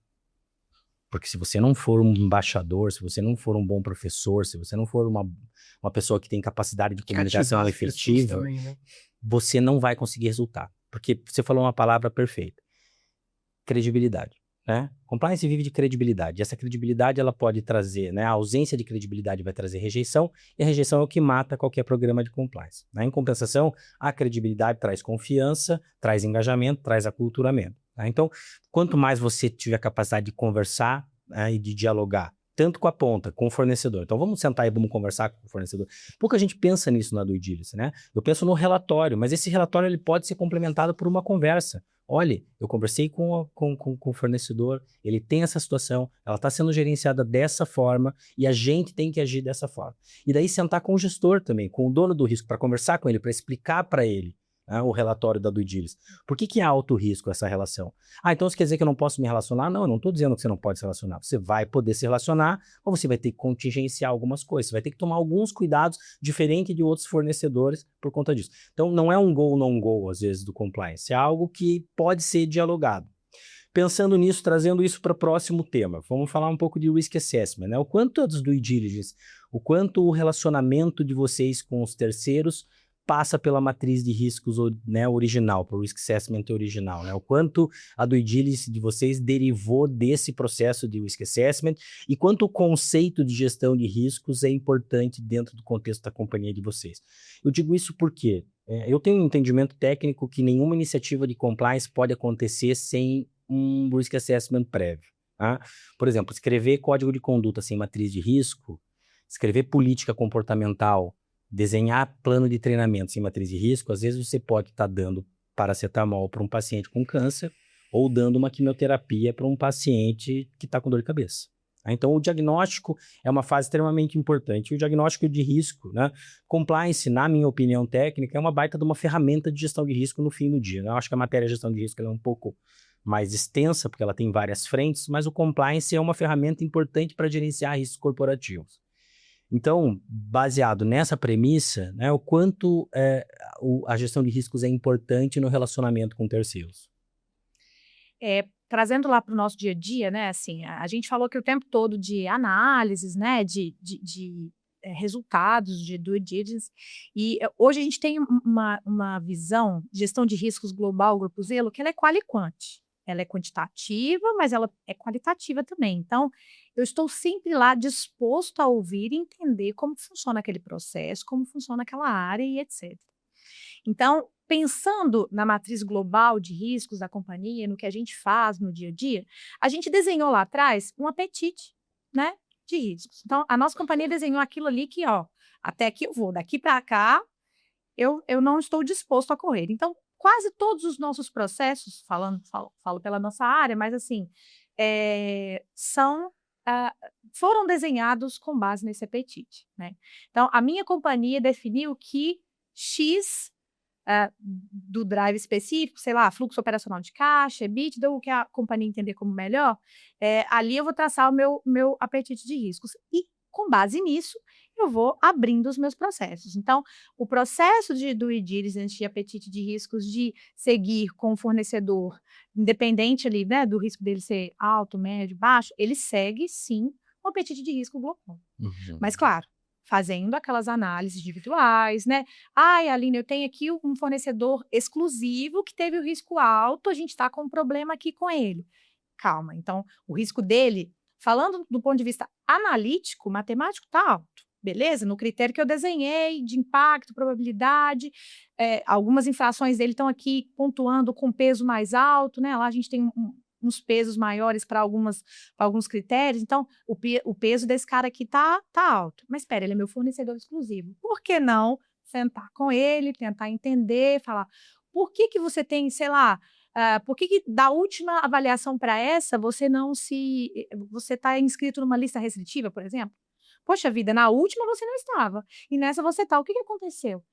Porque se você não for um embaixador, se você não for um bom professor, se você não for uma pessoa que tem capacidade de comunicação efetiva, também, né? Você não vai conseguir resultar. Porque você falou uma palavra perfeita. Credibilidade. Né? Compliance vive de credibilidade. Essa credibilidade ela pode trazer, né? A ausência de credibilidade vai trazer rejeição, e a rejeição é o que mata qualquer programa de compliance, né? Em compensação, a credibilidade traz confiança, traz engajamento, traz aculturamento, tá? Então, quanto mais você tiver capacidade de conversar, e de dialogar, tanto com a ponta, com o fornecedor. Então, vamos sentar e vamos conversar com o fornecedor. Pouca gente pensa nisso na due diligence, né? Eu penso no relatório, mas esse relatório ele pode ser complementado por uma conversa. Olha, eu conversei com o fornecedor, ele tem essa situação, ela está sendo gerenciada dessa forma e a gente tem que agir dessa forma. E daí sentar com o gestor também, com o dono do risco, para conversar com ele, para explicar para ele né, o relatório da due diligence. Por que é alto risco essa relação? Então isso quer dizer que eu não posso me relacionar? Não, eu não estou dizendo que você não pode se relacionar. Você vai poder se relacionar, ou você vai ter que contingenciar algumas coisas. Você vai ter que tomar alguns cuidados diferentes de outros fornecedores por conta disso. Então não é um go ou não go, às vezes, do compliance. É algo que pode ser dialogado. Pensando nisso, trazendo isso para o próximo tema, vamos falar um pouco de risk assessment, né? O quanto as due diligence, o quanto o relacionamento de vocês com os terceiros passa pela matriz de riscos, né, original, para o risk assessment original, né? O quanto a due diligence de vocês derivou desse processo de risk assessment e quanto o conceito de gestão de riscos é importante dentro do contexto da companhia de vocês. Eu digo isso porque eu tenho um entendimento técnico que nenhuma iniciativa de compliance pode acontecer sem um risk assessment prévio. Tá? Por exemplo, escrever código de conduta sem matriz de risco, escrever política comportamental, desenhar plano de treinamento sem matriz de risco, às vezes você pode estar dando paracetamol para um paciente com câncer ou dando uma quimioterapia para um paciente que está com dor de cabeça. Então, o diagnóstico é uma fase extremamente importante. E o diagnóstico de risco, né? Compliance, na minha opinião técnica, é uma baita de uma ferramenta de gestão de risco no fim do dia. Né? Eu acho que a matéria de gestão de risco ela é um pouco mais extensa, porque ela tem várias frentes, mas o compliance é uma ferramenta importante para gerenciar riscos corporativos. Então, baseado nessa premissa, né, o quanto a gestão de riscos é importante no relacionamento com terceiros. Trazendo lá para o nosso dia a dia, né, assim, a gente falou que o tempo todo de análises, né, de resultados de due diligence, e hoje a gente tem uma visão de gestão de riscos global, Grupo Zelo, que ela é quali e quanti. Ela é quantitativa, mas ela é qualitativa também. Então, eu estou sempre lá disposto a ouvir e entender como funciona aquele processo, como funciona aquela área e etc. Então, pensando na matriz global de riscos da companhia, no que a gente faz no dia a dia, a gente desenhou lá atrás um apetite, né, de riscos. Então, a nossa companhia desenhou aquilo ali que, até aqui eu vou, daqui para cá, eu não estou disposto a correr. Então, quase todos os nossos processos, falo pela nossa área, mas assim, foram desenhados com base nesse apetite, né? Então, a minha companhia definiu que X do drive específico, sei lá, fluxo operacional de caixa, EBITDA, o que a companhia entender como melhor, ali eu vou traçar o meu apetite de riscos. E, com base nisso, eu vou abrindo os meus processos. Então, o processo de due diligence de apetite de riscos, de seguir com o fornecedor, independente ali, né, do risco dele ser alto, médio, baixo, ele segue, sim, o apetite de risco global. Uhum. Mas, claro, fazendo aquelas análises individuais, né? Aline, eu tenho aqui um fornecedor exclusivo que teve o risco alto, a gente está com um problema aqui com ele. Calma, então, o risco dele, falando do ponto de vista analítico, matemático, está alto. Beleza? No critério que eu desenhei, de impacto, probabilidade, algumas infrações dele estão aqui pontuando com peso mais alto, né? Lá a gente tem uns pesos maiores para alguns critérios, então o peso desse cara aqui tá alto. Mas espera, ele é meu fornecedor exclusivo. Por que não sentar com ele, tentar entender, falar, por que você tem, sei lá, por que da última avaliação para essa, você está inscrito numa lista restritiva, por exemplo? Poxa vida, na última você não estava, e nessa você está. O que aconteceu?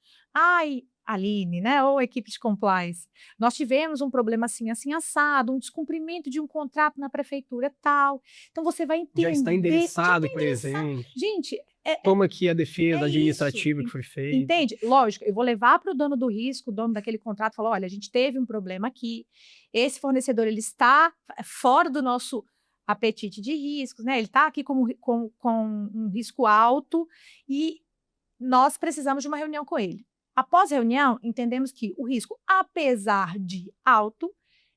Aline, né, ou equipe de compliance, nós tivemos um problema assim, assim, assado, um descumprimento de um contrato na prefeitura tal. Então, você vai entender. Já está endereçado, por exemplo. Gente, toma aqui a defesa administrativa que foi feita. Entende? Lógico, eu vou levar para o dono do risco, o dono daquele contrato, falar, olha, a gente teve um problema aqui, esse fornecedor, ele está fora do nosso apetite de riscos, né? Ele está aqui com um risco alto e nós precisamos de uma reunião com ele. Após a reunião, entendemos que o risco, apesar de alto,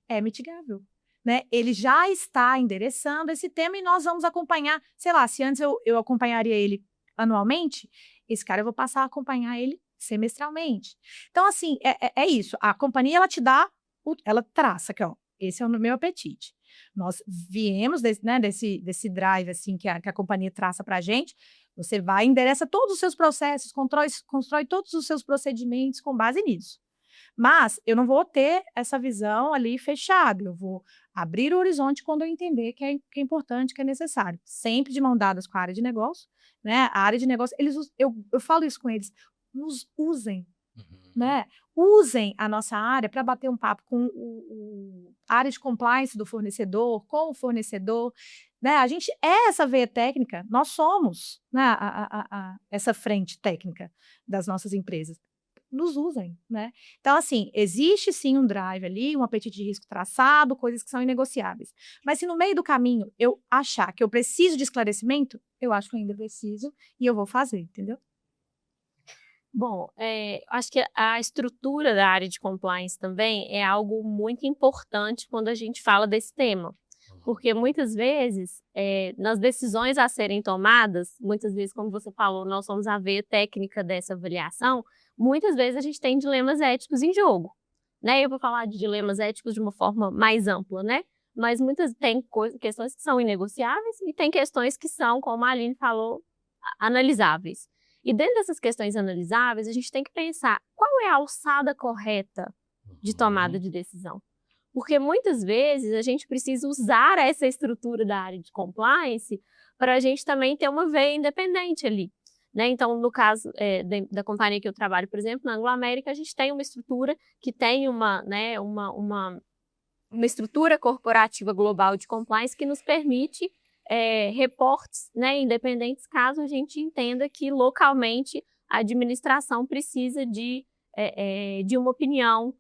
é mitigável, né? Ele já está endereçando esse tema e nós vamos acompanhar, sei lá, se antes eu acompanharia ele anualmente, esse cara eu vou passar a acompanhar ele semestralmente. Então, assim, é isso. A companhia, ela traça aqui, esse é o meu apetite. Nós viemos desse drive, assim, que a companhia traça para a gente. Você vai, endereça todos os seus processos, constrói todos os seus procedimentos com base nisso. Mas eu não vou ter essa visão ali fechada, eu vou abrir o horizonte quando eu entender que é importante, que é necessário. Sempre de mão dadas com a área de negócio, né? A área de negócio, eu falo isso com eles, nos usem. Uhum. né? Usem a nossa área para bater um papo com a área de compliance do fornecedor, com o fornecedor, né? A gente é essa veia técnica, nós somos, né, essa frente técnica das nossas empresas. Nos usem, né? Então, assim, existe sim um drive ali, um apetite de risco traçado, coisas que são inegociáveis. Mas se no meio do caminho eu achar que eu preciso de esclarecimento, eu acho que eu ainda preciso e eu vou fazer, entendeu? Bom, acho que a estrutura da área de compliance também é algo muito importante quando a gente fala desse tema. Porque muitas vezes, nas decisões a serem tomadas, muitas vezes, como você falou, nós somos a veia técnica dessa avaliação, muitas vezes a gente tem dilemas éticos em jogo, né? Eu vou falar de dilemas éticos de uma forma mais ampla, né? Mas tem questões que são inegociáveis e tem questões que são, como a Aline falou, analisáveis. E dentro dessas questões analisáveis, a gente tem que pensar qual é a alçada correta de tomada de decisão. Porque muitas vezes a gente precisa usar essa estrutura da área de compliance para a gente também ter uma veia independente ali, né? Então, no caso da companhia que eu trabalho, por exemplo, na Anglo-América, a gente tem uma estrutura que tem uma estrutura corporativa global de compliance que nos permite reportes, né, independentes, caso a gente entenda que localmente a administração precisa de uma opinião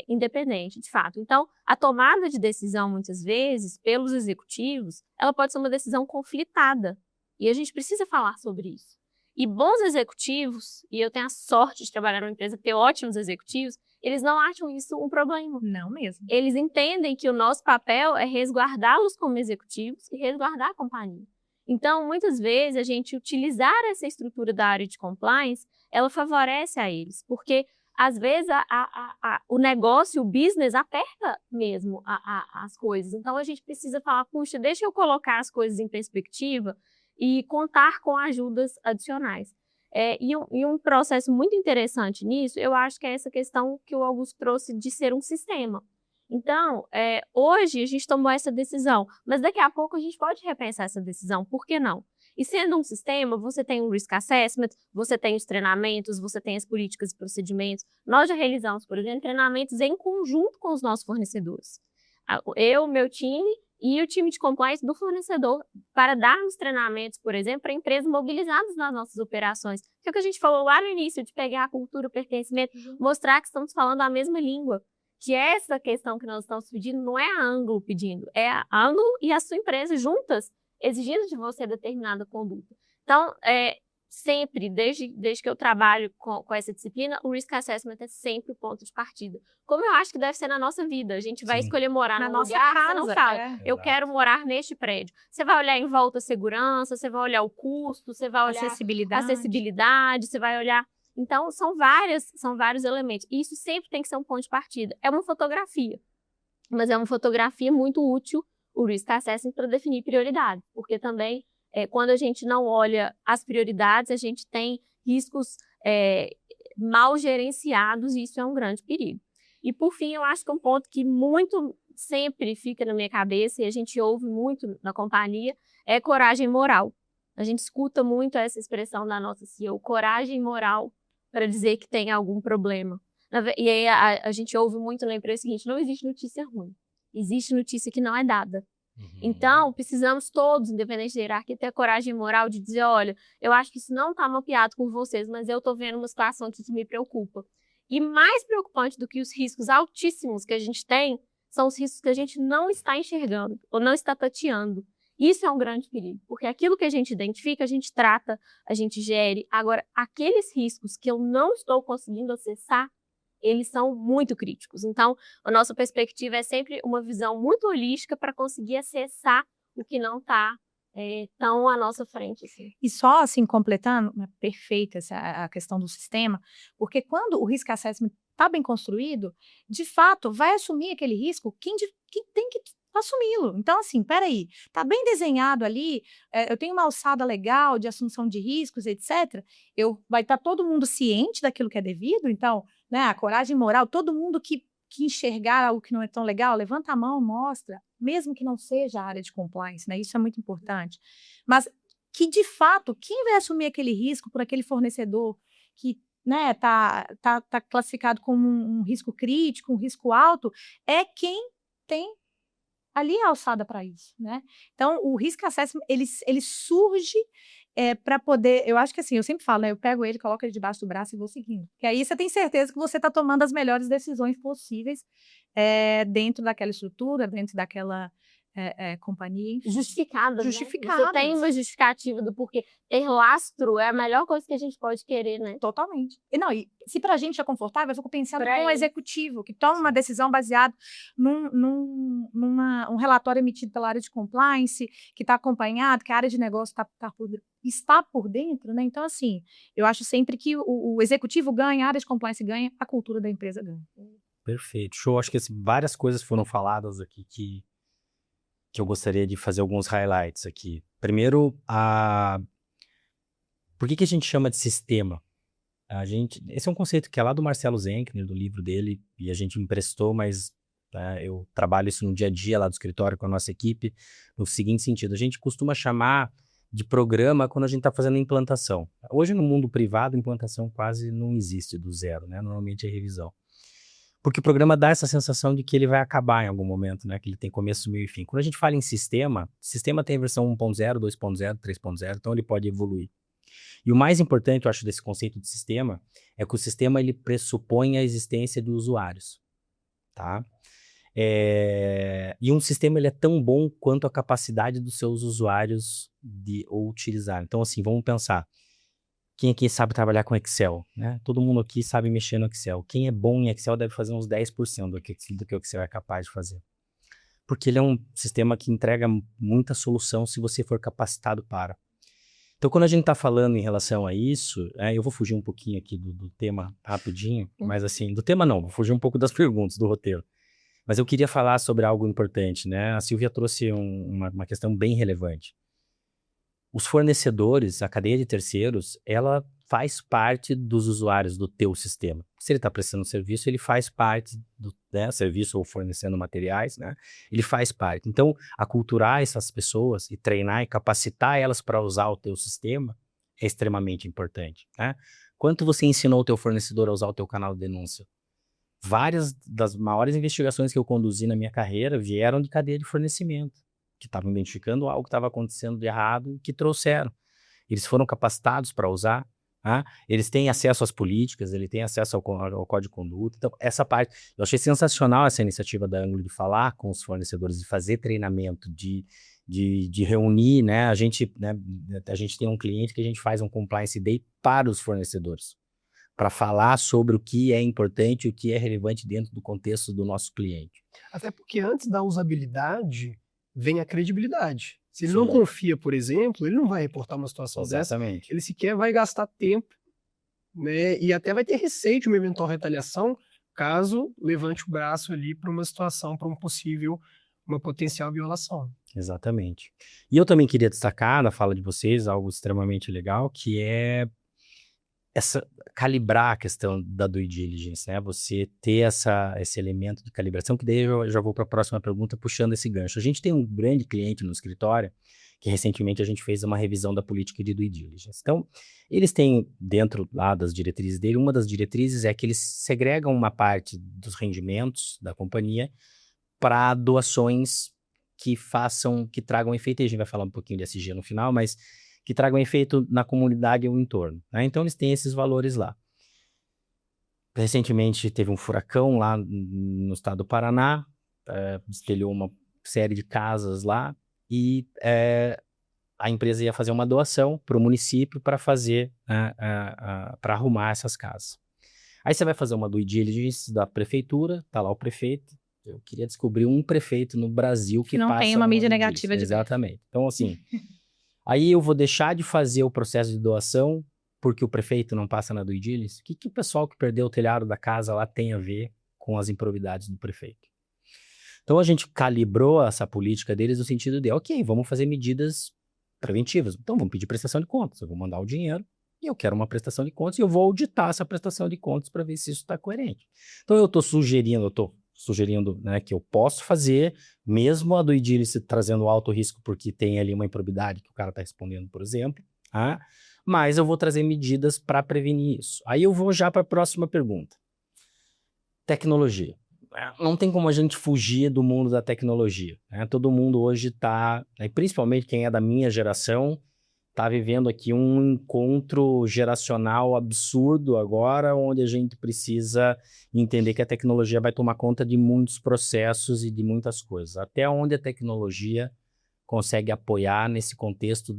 independente, de fato. Então, a tomada de decisão, muitas vezes, pelos executivos, ela pode ser uma decisão conflitada. E a gente precisa falar sobre isso. E bons executivos, e eu tenho a sorte de trabalhar numa empresa que tem ótimos executivos, eles não acham isso um problema. Não mesmo. Eles entendem que o nosso papel é resguardá-los como executivos e resguardar a companhia. Então, muitas vezes, a gente utilizar essa estrutura da área de compliance, ela favorece a eles, porque, às vezes, o negócio, o business, aperta mesmo as coisas. Então, a gente precisa falar, puxa, deixa eu colocar as coisas em perspectiva e contar com ajudas adicionais. E um processo muito interessante nisso, eu acho que é essa questão que o Augusto trouxe de ser um sistema. Então, hoje a gente tomou essa decisão, mas daqui a pouco a gente pode repensar essa decisão, por que não? E sendo um sistema, você tem um risk assessment, você tem os treinamentos, você tem as políticas e procedimentos. Nós já realizamos, por exemplo, treinamentos em conjunto com os nossos fornecedores. Eu, meu time e o time de compliance do fornecedor, para darmos treinamentos, por exemplo, para empresas mobilizadas nas nossas operações. Que é o que a gente falou lá no início, de pegar a cultura, o pertencimento, mostrar que estamos falando a mesma língua. Que essa questão que nós estamos pedindo não é a Anglo pedindo, é a Anglo e a sua empresa juntas exigindo de você determinada conduta. Então, sempre, desde que eu trabalho com essa disciplina, o Risk Assessment é sempre o ponto de partida. Como eu acho que deve ser na nossa vida. A gente vai escolher morar na num nossa lugar, casa, você não fala, eu Exato. quero morar neste prédio. Você vai olhar em volta a segurança, você vai olhar o custo, você vai olhar acessibilidade, você vai olhar... Então, são vários elementos. E isso sempre tem que ser um ponto de partida. É uma fotografia, mas é uma fotografia muito útil, o Risk Assessment, para definir prioridade. Porque também, quando a gente não olha as prioridades, a gente tem riscos mal gerenciados e isso é um grande perigo. E, por fim, eu acho que um ponto que muito sempre fica na minha cabeça e a gente ouve muito na companhia é coragem moral. A gente escuta muito essa expressão da nossa CEO, coragem moral, para dizer que tem algum problema. E aí a gente ouve muito na empresa o seguinte, não existe notícia ruim, existe notícia que não é dada. Então, precisamos todos, independente da hierarquia, ter a coragem moral de dizer, olha, eu acho que isso não está mapeado com vocês, mas eu estou vendo uma situação aqui que me preocupa. E mais preocupante do que os riscos altíssimos que a gente tem, são os riscos que a gente não está enxergando, ou não está tateando. Isso é um grande perigo, porque aquilo que a gente identifica, a gente trata, a gente gere. Agora, aqueles riscos que eu não estou conseguindo acessar, eles são muito críticos. Então, a nossa perspectiva é sempre uma visão muito holística para conseguir acessar o que não está tão à nossa frente. Assim. E só assim, completando, é perfeita a questão do sistema, porque quando o Risk Assessment está bem construído, de fato, vai assumir aquele risco quem tem que assumi-lo. Então, assim, peraí, tá bem desenhado ali, eu tenho uma alçada legal de assunção de riscos, etc. Vai estar todo mundo ciente daquilo que é devido, então, né, a coragem moral, todo mundo que enxergar algo que não é tão legal, levanta a mão, mostra, mesmo que não seja a área de compliance, né, isso é muito importante. Mas que, de fato, quem vai assumir aquele risco por aquele fornecedor que né, tá classificado como um risco crítico, um risco alto, é quem tem ali a alçada para isso, né. Então o risk assessment ele surge, para poder, eu acho que assim, eu sempre falo, né, eu pego ele, coloco ele debaixo do braço e vou seguindo, que aí você tem certeza que você está tomando as melhores decisões possíveis, dentro daquela estrutura, dentro daquela, companhia, enfim. Justificadas, né? Você Justificadas. tem uma justificativa do porquê. Ter lastro é a melhor coisa que a gente pode querer, né? Totalmente. E não, e se pra gente é confortável, eu fico pensando Pra com um ele. executivo que toma uma decisão baseada um relatório emitido pela área de compliance, que está acompanhado, que a área de negócio está por dentro, né? Então, assim, eu acho sempre que o executivo ganha, a área de compliance ganha, a cultura da empresa ganha. Perfeito, show. Acho que várias coisas foram faladas aqui que eu gostaria de fazer alguns highlights aqui. Primeiro, por que a gente chama de sistema? Esse é um conceito que é lá do Marcelo Zenkner, do livro dele, e a gente emprestou, mas eu trabalho isso no dia a dia lá do escritório com a nossa equipe, no seguinte sentido: a gente costuma chamar de programa quando a gente está fazendo implantação. Hoje, no mundo privado, implantação quase não existe do zero, né? Normalmente é revisão. Porque o programa dá essa sensação de que ele vai acabar em algum momento, né? Que ele tem começo, meio e fim. Quando a gente fala em sistema tem a versão 1.0, 2.0, 3.0, então ele pode evoluir. E o mais importante, eu acho, desse conceito de sistema é que o sistema ele pressupõe a existência de usuários, tá? E um sistema ele é tão bom quanto a capacidade dos seus usuários de o utilizar. Então, assim, vamos pensar. Quem aqui sabe trabalhar com Excel, né? Todo mundo aqui sabe mexer no Excel. Quem é bom em Excel deve fazer uns 10% do que o Excel é capaz de fazer. Porque ele é um sistema que entrega muita solução se você for capacitado para. Então, quando a gente está falando em relação a isso, eu vou fugir um pouquinho aqui do tema rapidinho, mas assim, do tema não, vou fugir um pouco das perguntas do roteiro. Mas eu queria falar sobre algo importante, né? A Silvia trouxe uma questão bem relevante. Os fornecedores, a cadeia de terceiros, ela faz parte dos usuários do teu sistema. Se ele está prestando serviço, ele faz parte do serviço ou fornecendo materiais, né? Ele faz parte. Então, aculturar essas pessoas e treinar e capacitar elas para usar o teu sistema é extremamente importante, né? Quanto você ensinou o teu fornecedor a usar o teu canal de denúncia? Várias das maiores investigações que eu conduzi na minha carreira vieram de cadeia de fornecimento, que estavam identificando algo que estava acontecendo de errado e que trouxeram. Eles foram capacitados para usar, eles têm acesso às políticas, ele tem acesso ao código de conduta. Então, essa parte, eu achei sensacional essa iniciativa da Ângulo de falar com os fornecedores, de fazer treinamento, de reunir, né? A gente tem um cliente que a gente faz um compliance day para os fornecedores, para falar sobre o que é importante e o que é relevante dentro do contexto do nosso cliente. Até porque antes da usabilidade vem a credibilidade. Se ele Sim. não confia, por exemplo, ele não vai reportar uma situação Exatamente. dessa. Ele sequer vai gastar tempo, né? E até vai ter receio de uma eventual retaliação caso levante o braço ali para uma situação, para uma potencial violação. Exatamente. E eu também queria destacar na fala de vocês algo extremamente legal, que é calibrar a questão da due diligence, né? Você ter esse elemento de calibração, que daí eu já vou para a próxima pergunta puxando esse gancho. A gente tem um grande cliente no escritório que recentemente a gente fez uma revisão da política de due diligence. Então, eles têm dentro lá das diretrizes dele, uma das diretrizes é que eles segregam uma parte dos rendimentos da companhia para doações que tragam efeito, e a gente vai falar um pouquinho de SG no final, mas que tragam efeito na comunidade e o entorno, né? Então, eles têm esses valores lá. Recentemente, teve um furacão lá no estado do Paraná, destelhou uma série de casas lá, e a empresa ia fazer uma doação para o município para fazer, para arrumar essas casas. Aí você vai fazer uma due diligence da prefeitura, tá lá o prefeito. Eu queria descobrir um prefeito no Brasil que não passa tem uma mídia due negativa diligence. de Exatamente. Então, assim, aí eu vou deixar de fazer o processo de doação porque o prefeito não passa na due diligence? O que o pessoal que perdeu o telhado da casa lá tem a ver com as improbidades do prefeito? Então, a gente calibrou essa política deles no sentido de, ok, vamos fazer medidas preventivas. Então, vamos pedir prestação de contas. Eu vou mandar o dinheiro e eu quero uma prestação de contas e eu vou auditar essa prestação de contas para ver se isso está coerente. Então, eu estou sugerindo, né, que eu posso fazer, mesmo a due diligence trazendo alto risco porque tem ali uma improbidade que o cara está respondendo, por exemplo, mas eu vou trazer medidas para prevenir isso. Aí eu vou já para a próxima pergunta. Tecnologia. Não tem como a gente fugir do mundo da tecnologia, né? Todo mundo hoje está, principalmente quem é da minha geração, está vivendo aqui um encontro geracional absurdo agora, onde a gente precisa entender que a tecnologia vai tomar conta de muitos processos e de muitas coisas. Até onde a tecnologia consegue apoiar nesse contexto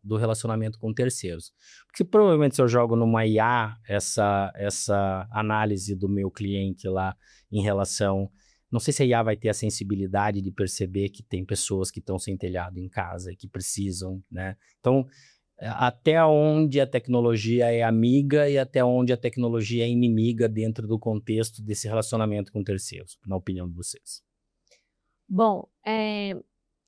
do relacionamento com terceiros. Porque provavelmente se eu jogo numa IA essa análise do meu cliente lá em relação... Não sei se a IA vai ter a sensibilidade de perceber que tem pessoas que estão sem telhado em casa e que precisam, né? Então, até onde a tecnologia é amiga e até onde a tecnologia é inimiga dentro do contexto desse relacionamento com terceiros, na opinião de vocês? Bom,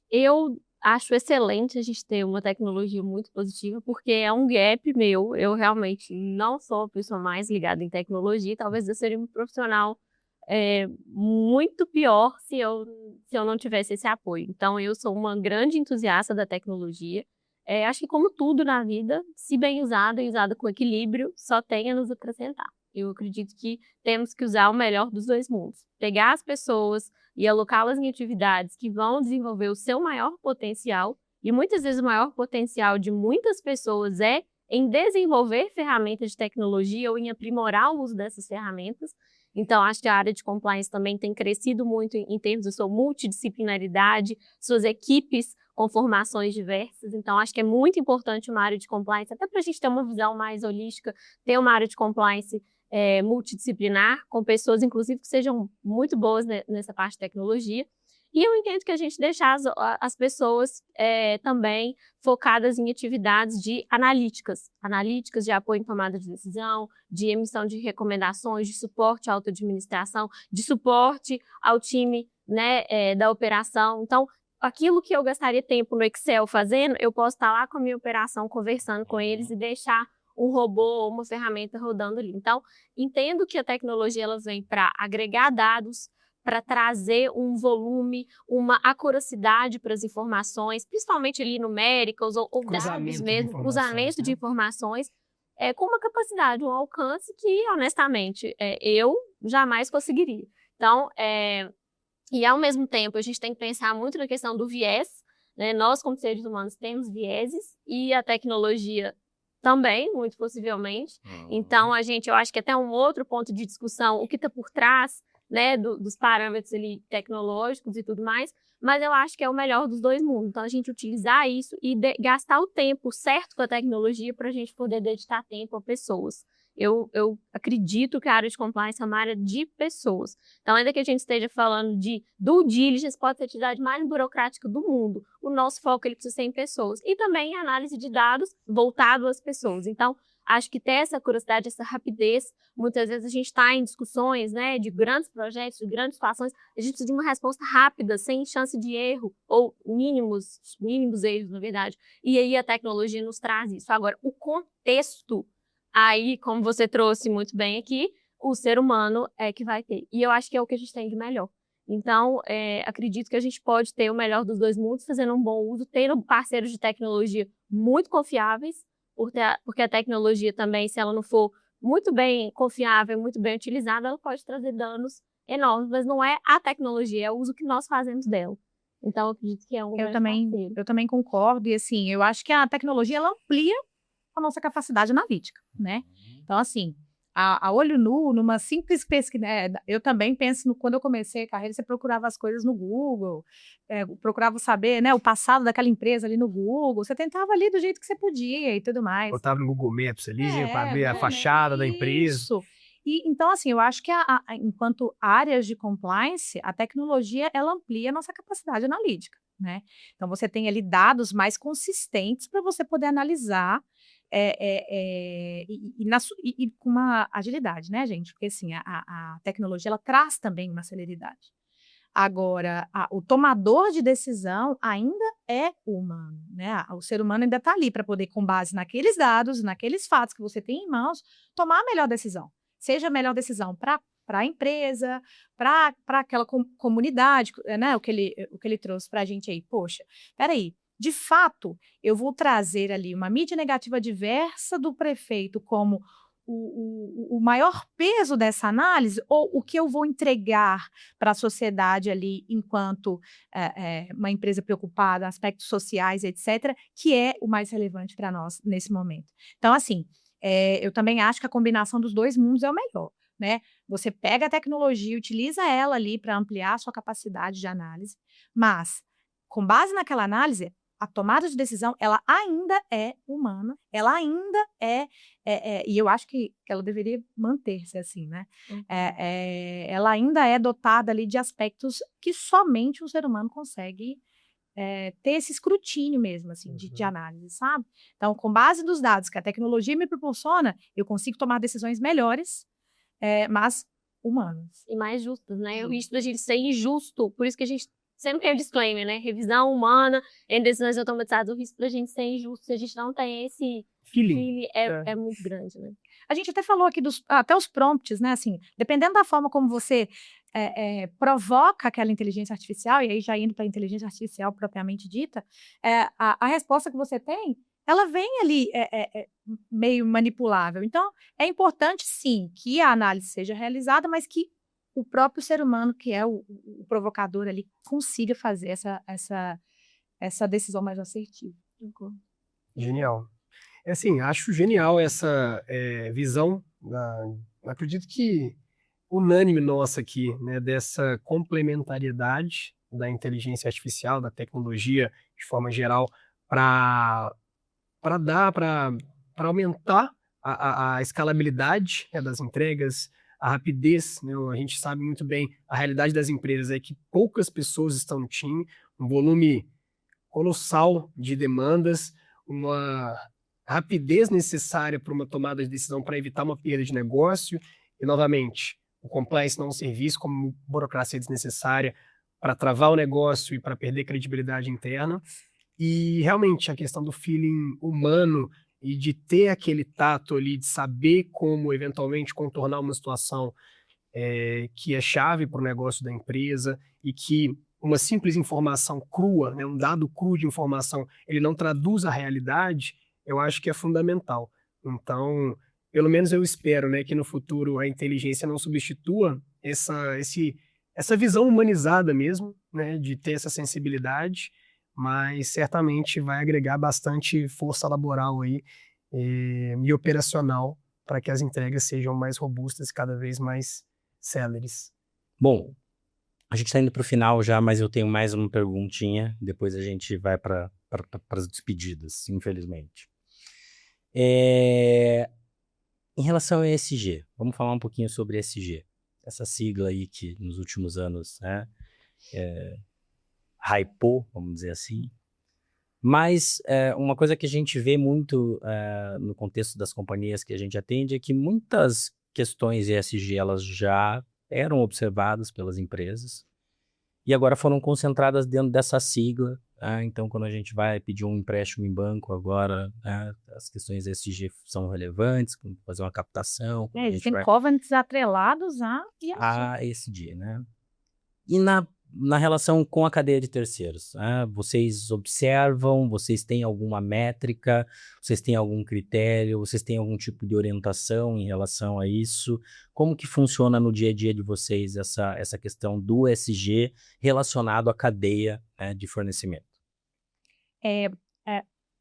eu acho excelente a gente ter uma tecnologia muito positiva, porque é um gap meu. Eu realmente não sou a pessoa mais ligada em tecnologia, talvez eu seria um profissional muito pior se eu não tivesse esse apoio. Então, eu sou uma grande entusiasta da tecnologia. Acho que como tudo na vida, se bem usada e usada com equilíbrio, só tem a nos acrescentar. Eu acredito que temos que usar o melhor dos dois mundos. Pegar as pessoas e alocá-las em atividades que vão desenvolver o seu maior potencial, e muitas vezes o maior potencial de muitas pessoas é em desenvolver ferramentas de tecnologia ou em aprimorar o uso dessas ferramentas. Então, acho que a área de compliance também tem crescido muito em termos de sua multidisciplinaridade, suas equipes com formações diversas. Então, acho que é muito importante uma área de compliance, até para a gente ter uma visão mais holística, ter uma área de compliance multidisciplinar, com pessoas, inclusive, que sejam muito boas nessa parte de tecnologia. E eu entendo que a gente deixar as pessoas também focadas em atividades analíticas de apoio em tomada de decisão, de emissão de recomendações, de suporte à auto-administração, de suporte ao time, né, da operação. Então, aquilo que eu gastaria tempo no Excel fazendo, eu posso estar lá com a minha operação conversando com eles e deixar um robô ou uma ferramenta rodando ali. Então, entendo que a tecnologia ela vem para agregar dados, para trazer um volume, uma acuracidade para as informações, principalmente ali numéricas ou dados mesmo, cruzamento de informações, com uma capacidade, um alcance que, honestamente, eu jamais conseguiria. Então, e ao mesmo tempo, a gente tem que pensar muito na questão do viés, né? Nós, como seres humanos, temos vieses e a tecnologia também, muito possivelmente. Então, eu acho que até um outro ponto de discussão, o que está por trás, né, dos parâmetros ali tecnológicos e tudo mais, mas eu acho que é o melhor dos dois mundos. Então, a gente utilizar isso e gastar o tempo certo com a tecnologia para a gente poder dedicar tempo a pessoas. Eu acredito que a área de compliance é uma área de pessoas. Então, ainda que a gente esteja falando de due diligence, pode ser a atividade mais burocrática do mundo. O nosso foco ele precisa ser em pessoas. E também a análise de dados voltado às pessoas. Então, acho que ter essa curiosidade, essa rapidez, muitas vezes a gente está em discussões, né, de grandes projetos, de grandes situações, a gente precisa de uma resposta rápida, sem chance de erro, ou mínimos erros, na verdade. E aí a tecnologia nos traz isso. Agora, o contexto, aí, como você trouxe muito bem aqui, o ser humano é que vai ter. E eu acho que é o que a gente tem de melhor. Então, acredito que a gente pode ter o melhor dos dois mundos, fazendo um bom uso, tendo parceiros de tecnologia muito confiáveis, porque a tecnologia também, se ela não for muito bem confiável, muito bem utilizada, ela pode trazer danos enormes, mas não é a tecnologia, é o uso que nós fazemos dela. Então, eu acredito que é um grande parceiro. Eu também concordo, e assim, eu acho que a tecnologia, ela amplia a nossa capacidade analítica, né? Então, assim, a olho nu, numa simples pesquisa, né? Eu também penso, quando eu comecei a carreira, você procurava as coisas no Google, procurava saber, né, o passado daquela empresa ali no Google, você tentava ali do jeito que você podia e tudo mais. Botava no Google Maps ali, para ver a fachada da empresa. Isso. E, então, assim, eu acho que enquanto áreas de compliance, a tecnologia, ela amplia a nossa capacidade analítica, né? Então, você tem ali dados mais consistentes para você poder analisar e com uma agilidade, né, gente? Porque, assim, a tecnologia, ela traz também uma celeridade. Agora, o tomador de decisão ainda é o humano, né? O ser humano ainda está ali para poder, com base naqueles dados, naqueles fatos que você tem em mãos, tomar a melhor decisão. Seja a melhor decisão para a empresa, para aquela comunidade, né? O que ele trouxe para a gente aí. Poxa, peraí, de fato, eu vou trazer ali uma mídia negativa adversa do prefeito como o maior peso dessa análise, ou o que eu vou entregar para a sociedade ali enquanto uma empresa preocupada, aspectos sociais, etc., que é o mais relevante para nós nesse momento. Então, assim, eu também acho que a combinação dos dois mundos é o melhor, né? Você pega a tecnologia, utiliza ela ali para ampliar a sua capacidade de análise, mas, com base naquela análise, a tomada de decisão, ela ainda é humana, ela ainda e eu acho que ela deveria manter-se assim, né? Ela ainda é dotada ali de aspectos que somente um ser humano consegue ter esse escrutínio mesmo, assim, de análise, sabe? Então, com base nos dados que a tecnologia me proporciona, eu consigo tomar decisões melhores, mas humanas. E mais justas, né? O risco da gente ser injusto, por isso que a gente sempre tem o disclaimer, né? Revisão humana em decisões automatizadas, o risco da gente ser injusto se a gente não tem esse feeling é muito grande, né? A gente até falou aqui até os prompts, né? Assim, dependendo da forma como você provoca aquela inteligência artificial, e aí já indo para a inteligência artificial propriamente dita, a resposta que você tem, ela vem ali meio manipulável. Então, é importante, sim, que a análise seja realizada, mas que o próprio ser humano, que é o provocador ali, consiga fazer essa decisão mais assertiva. Genial. Assim, acho genial essa visão, acredito que unânime nossa aqui, né, dessa complementariedade da inteligência artificial, da tecnologia, de forma geral, para aumentar a escalabilidade, né, das entregas, a rapidez, né? A gente sabe muito bem, a realidade das empresas é que poucas pessoas estão no time, um volume colossal de demandas, uma rapidez necessária para uma tomada de decisão para evitar uma perda de negócio e, novamente, o compliance não é um serviço como burocracia desnecessária para travar o negócio e para perder credibilidade interna. E, realmente, a questão do feeling humano e de ter aquele tato ali, de saber como, eventualmente, contornar uma situação que é chave para o negócio da empresa e que uma simples informação crua, né, um dado cru de informação, ele não traduz a realidade, eu acho que é fundamental. Então, pelo menos eu espero, né, que no futuro a inteligência não substitua essa visão humanizada mesmo, né, de ter essa sensibilidade, mas certamente vai agregar bastante força laboral aí, e operacional para que as entregas sejam mais robustas e cada vez mais céleres. Bom, a gente está indo para o final já, mas eu tenho mais uma perguntinha. Depois a gente vai para as despedidas, infelizmente. Em relação a ESG, vamos falar um pouquinho sobre ESG. Essa sigla aí que nos últimos anos, né, hypou, vamos dizer assim. Mas uma coisa que a gente vê muito no contexto das companhias que a gente atende é que muitas questões ESG elas já eram observadas pelas empresas e agora foram concentradas dentro dessa sigla. Então, quando a gente vai pedir um empréstimo em banco agora, as questões ESG são relevantes, fazer uma captação. Existem covenants atrelados a ESG, né? E na relação com a cadeia de terceiros, vocês observam, vocês têm alguma métrica, vocês têm algum critério, vocês têm algum tipo de orientação em relação a isso? Como que funciona no dia a dia de vocês essa questão do ESG relacionado à cadeia, né, de fornecimento?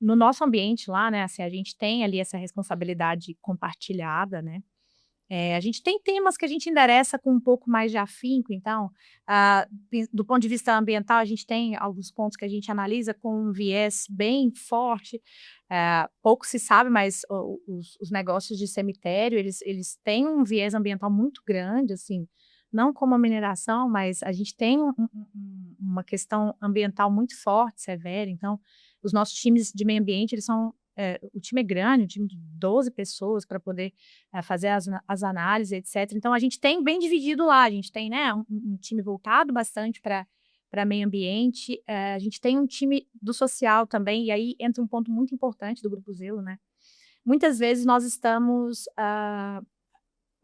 No nosso ambiente lá, né, assim, a gente tem ali essa responsabilidade compartilhada, né? A gente tem temas que a gente endereça com um pouco mais de afinco, então, do ponto de vista ambiental, a gente tem alguns pontos que a gente analisa com um viés bem forte. Pouco se sabe, mas os negócios de cemitério, eles têm um viés ambiental muito grande, assim, não como a mineração, mas a gente tem uma questão ambiental muito forte, severa. Então, os nossos times de meio ambiente, eles são o time é grande, um time de 12 pessoas para poder fazer as análises, etc. Então, a gente tem bem dividido lá, a gente tem, né, um time voltado bastante para meio ambiente, a gente tem um time do social também, e aí entra um ponto muito importante do Grupo Zelo, né? Muitas vezes nós estamos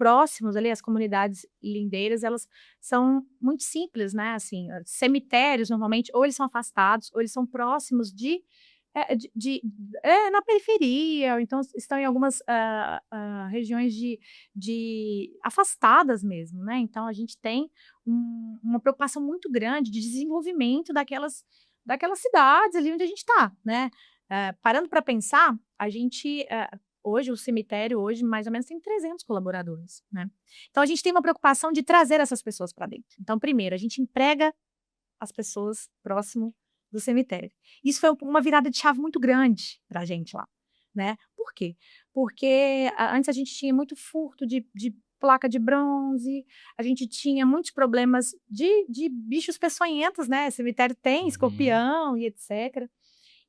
próximos ali, as comunidades lindeiras, elas são muito simples, né? Assim, cemitérios, normalmente, ou eles são afastados, ou eles são próximos na periferia, ou então estão em algumas regiões de afastadas mesmo, né? Então, a gente tem uma preocupação muito grande de desenvolvimento daquelas cidades ali onde a gente está, né? Parando para pensar, a gente... Hoje, o cemitério, mais ou menos, tem 300 colaboradores, né? Então, a gente tem uma preocupação de trazer essas pessoas para dentro. Então, primeiro, a gente emprega as pessoas próximo do cemitério. Isso foi uma virada de chave muito grande para a gente lá, né? Por quê? Porque antes a gente tinha muito furto de placa de bronze, a gente tinha muitos problemas de bichos peçonhentos, né? Cemitério tem escorpião e etc.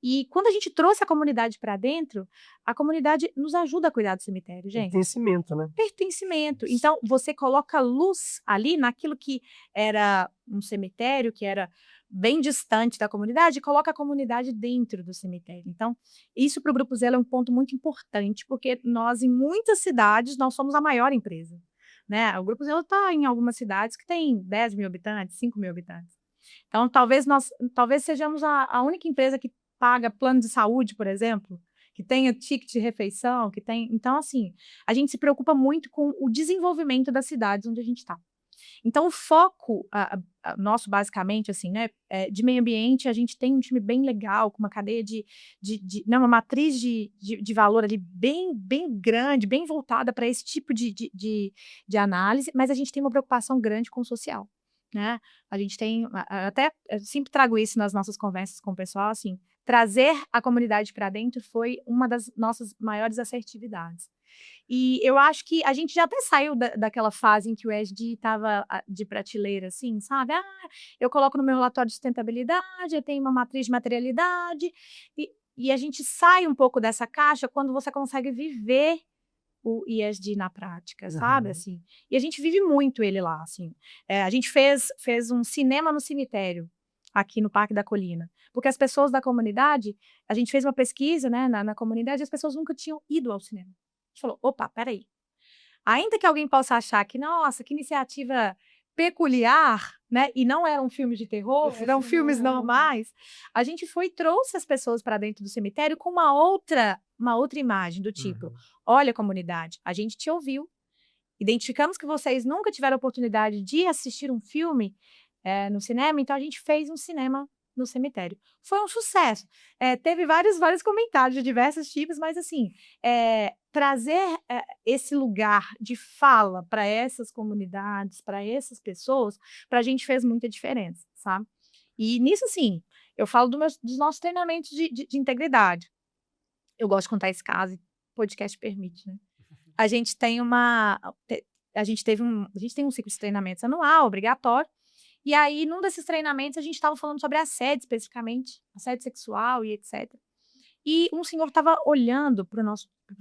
E quando a gente trouxe a comunidade para dentro, a comunidade nos ajuda a cuidar do cemitério, gente. Pertencimento, né? Pertencimento. Então, você coloca luz ali naquilo que era um cemitério, que era bem distante da comunidade, e coloca a comunidade dentro do cemitério. Então, isso para o Grupo Zelo é um ponto muito importante, porque nós, em muitas cidades, nós somos a maior empresa, né? O Grupo Zelo está em algumas cidades que tem 10 mil habitantes, 5 mil habitantes. Então, talvez sejamos a única empresa que paga plano de saúde, por exemplo, que tenha ticket de refeição, que tem... Então, assim, a gente se preocupa muito com o desenvolvimento das cidades onde a gente está. Então, o foco nosso, basicamente, assim, né, de meio ambiente, a gente tem um time bem legal, com uma cadeia uma matriz de valor ali bem grande, bem voltada para esse tipo de análise, mas a gente tem uma preocupação grande com o social, né? A gente tem, eu sempre trago isso nas nossas conversas com o pessoal, assim, trazer a comunidade para dentro foi uma das nossas maiores assertividades. E eu acho que a gente já até saiu daquela fase em que o ESG estava de prateleira, assim, sabe? Eu coloco no meu relatório de sustentabilidade, eu tenho uma matriz de materialidade, e a gente sai um pouco dessa caixa quando você consegue viver o ESG na prática, sabe? Assim, e a gente vive muito ele lá, assim. A gente fez um cinema no cemitério, aqui no Parque da Colina, porque as pessoas da comunidade, a gente fez uma pesquisa, né, na comunidade, e as pessoas nunca tinham ido ao cinema. A gente falou, opa, peraí. Ainda que alguém possa achar que, nossa, que iniciativa peculiar, né, e não eram filmes de terror, eram filmes normais, a gente foi e trouxe as pessoas para dentro do cemitério com uma outra imagem, do tipo, olha, comunidade, a gente te ouviu, identificamos que vocês nunca tiveram oportunidade de assistir um filme no cinema, então a gente fez um cinema no cemitério. Foi um sucesso. Teve vários comentários de diversos tipos, mas assim, trazer esse lugar de fala para essas comunidades, para essas pessoas, para a gente fez muita diferença, sabe? E nisso, assim, eu falo dos nossos treinamentos de integridade. Eu gosto de contar esse caso, e podcast permite, né? A gente tem a gente tem um ciclo de treinamentos anual, obrigatório. E aí, num desses treinamentos, a gente estava falando sobre assédio, especificamente, assédio sexual e etc. E um senhor estava olhando para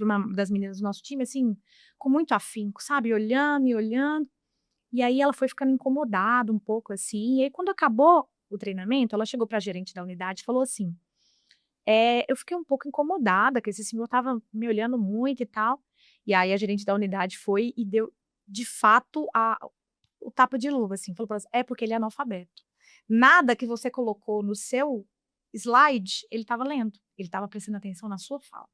uma das meninas do nosso time, assim, com muito afinco, sabe? Olhando e olhando. E aí, ela foi ficando incomodada um pouco, assim. E aí, quando acabou o treinamento, ela chegou para a gerente da unidade e falou assim, eu fiquei um pouco incomodada, que esse senhor estava me olhando muito e tal. E aí, a gerente da unidade foi e deu, de fato, o tapa de luva, assim, falou para ela, porque ele é analfabeto. Nada que você colocou no seu slide, ele estava lendo, ele estava prestando atenção na sua fala.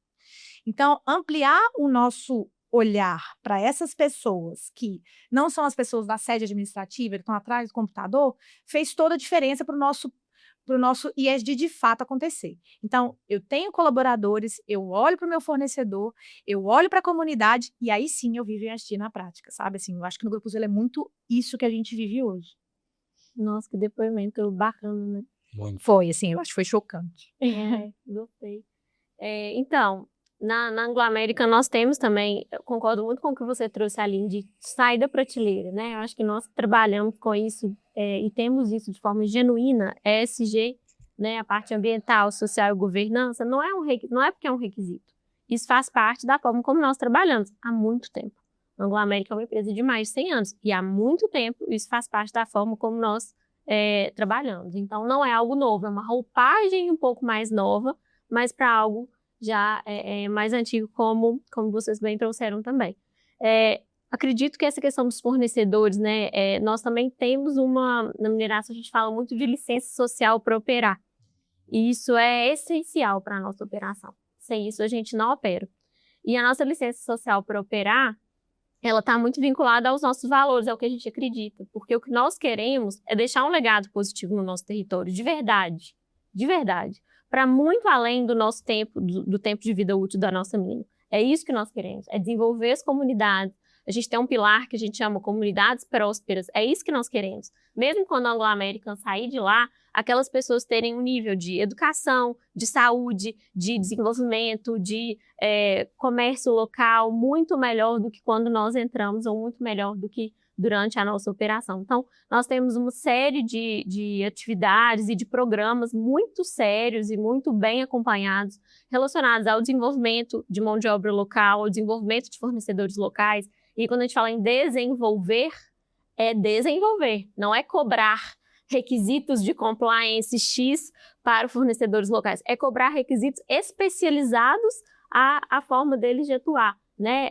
Então, ampliar o nosso olhar para essas pessoas que não são as pessoas da sede administrativa, que estão atrás do computador, fez toda a diferença para o nosso ESG de fato acontecer. Então, eu tenho colaboradores, eu olho para o meu fornecedor, eu olho para a comunidade, e aí sim eu vivo ESG na prática, sabe? Assim, eu acho que no Grupo Zelo é muito isso que a gente vive hoje. Nossa, que depoimento bacana, né? Muito. Foi, assim, eu acho que foi chocante. Gostei. Então, na Anglo-América nós temos também, eu concordo muito com o que você trouxe ali, de sair da prateleira, né? Eu acho que nós trabalhamos com isso e temos isso de forma genuína, ESG, né? A parte ambiental, social e governança, não é porque é um requisito. Isso faz parte da forma como nós trabalhamos há muito tempo. A Anglo-América é uma empresa de mais de 100 anos e há muito tempo isso faz parte da forma como nós trabalhamos. Então, não é algo novo, é uma roupagem um pouco mais nova, mas para algo já mais antigo, como vocês bem trouxeram também. acredito que essa questão dos fornecedores, né, nós também temos na mineração a gente fala muito de licença social para operar. E isso é essencial para a nossa operação. Sem isso a gente não opera. E a nossa licença social para operar, ela está muito vinculada aos nossos valores, ao que a gente acredita. Porque o que nós queremos é deixar um legado positivo no nosso território, de verdade. De verdade. Para muito além do nosso tempo, do tempo de vida útil da nossa mina. É isso que nós queremos, é desenvolver as comunidades. A gente tem um pilar que a gente chama comunidades prósperas, é isso que nós queremos. Mesmo quando a Anglo American sair de lá, aquelas pessoas terem um nível de educação, de saúde, de desenvolvimento, de comércio local muito melhor do que quando nós entramos, ou muito melhor do que durante a nossa operação. Então, nós temos uma série de atividades e de programas muito sérios e muito bem acompanhados relacionados ao desenvolvimento de mão de obra local, ao desenvolvimento de fornecedores locais. E quando a gente fala em desenvolver, é desenvolver, não é cobrar requisitos de compliance X para fornecedores locais, é cobrar requisitos especializados à forma deles de atuar, né?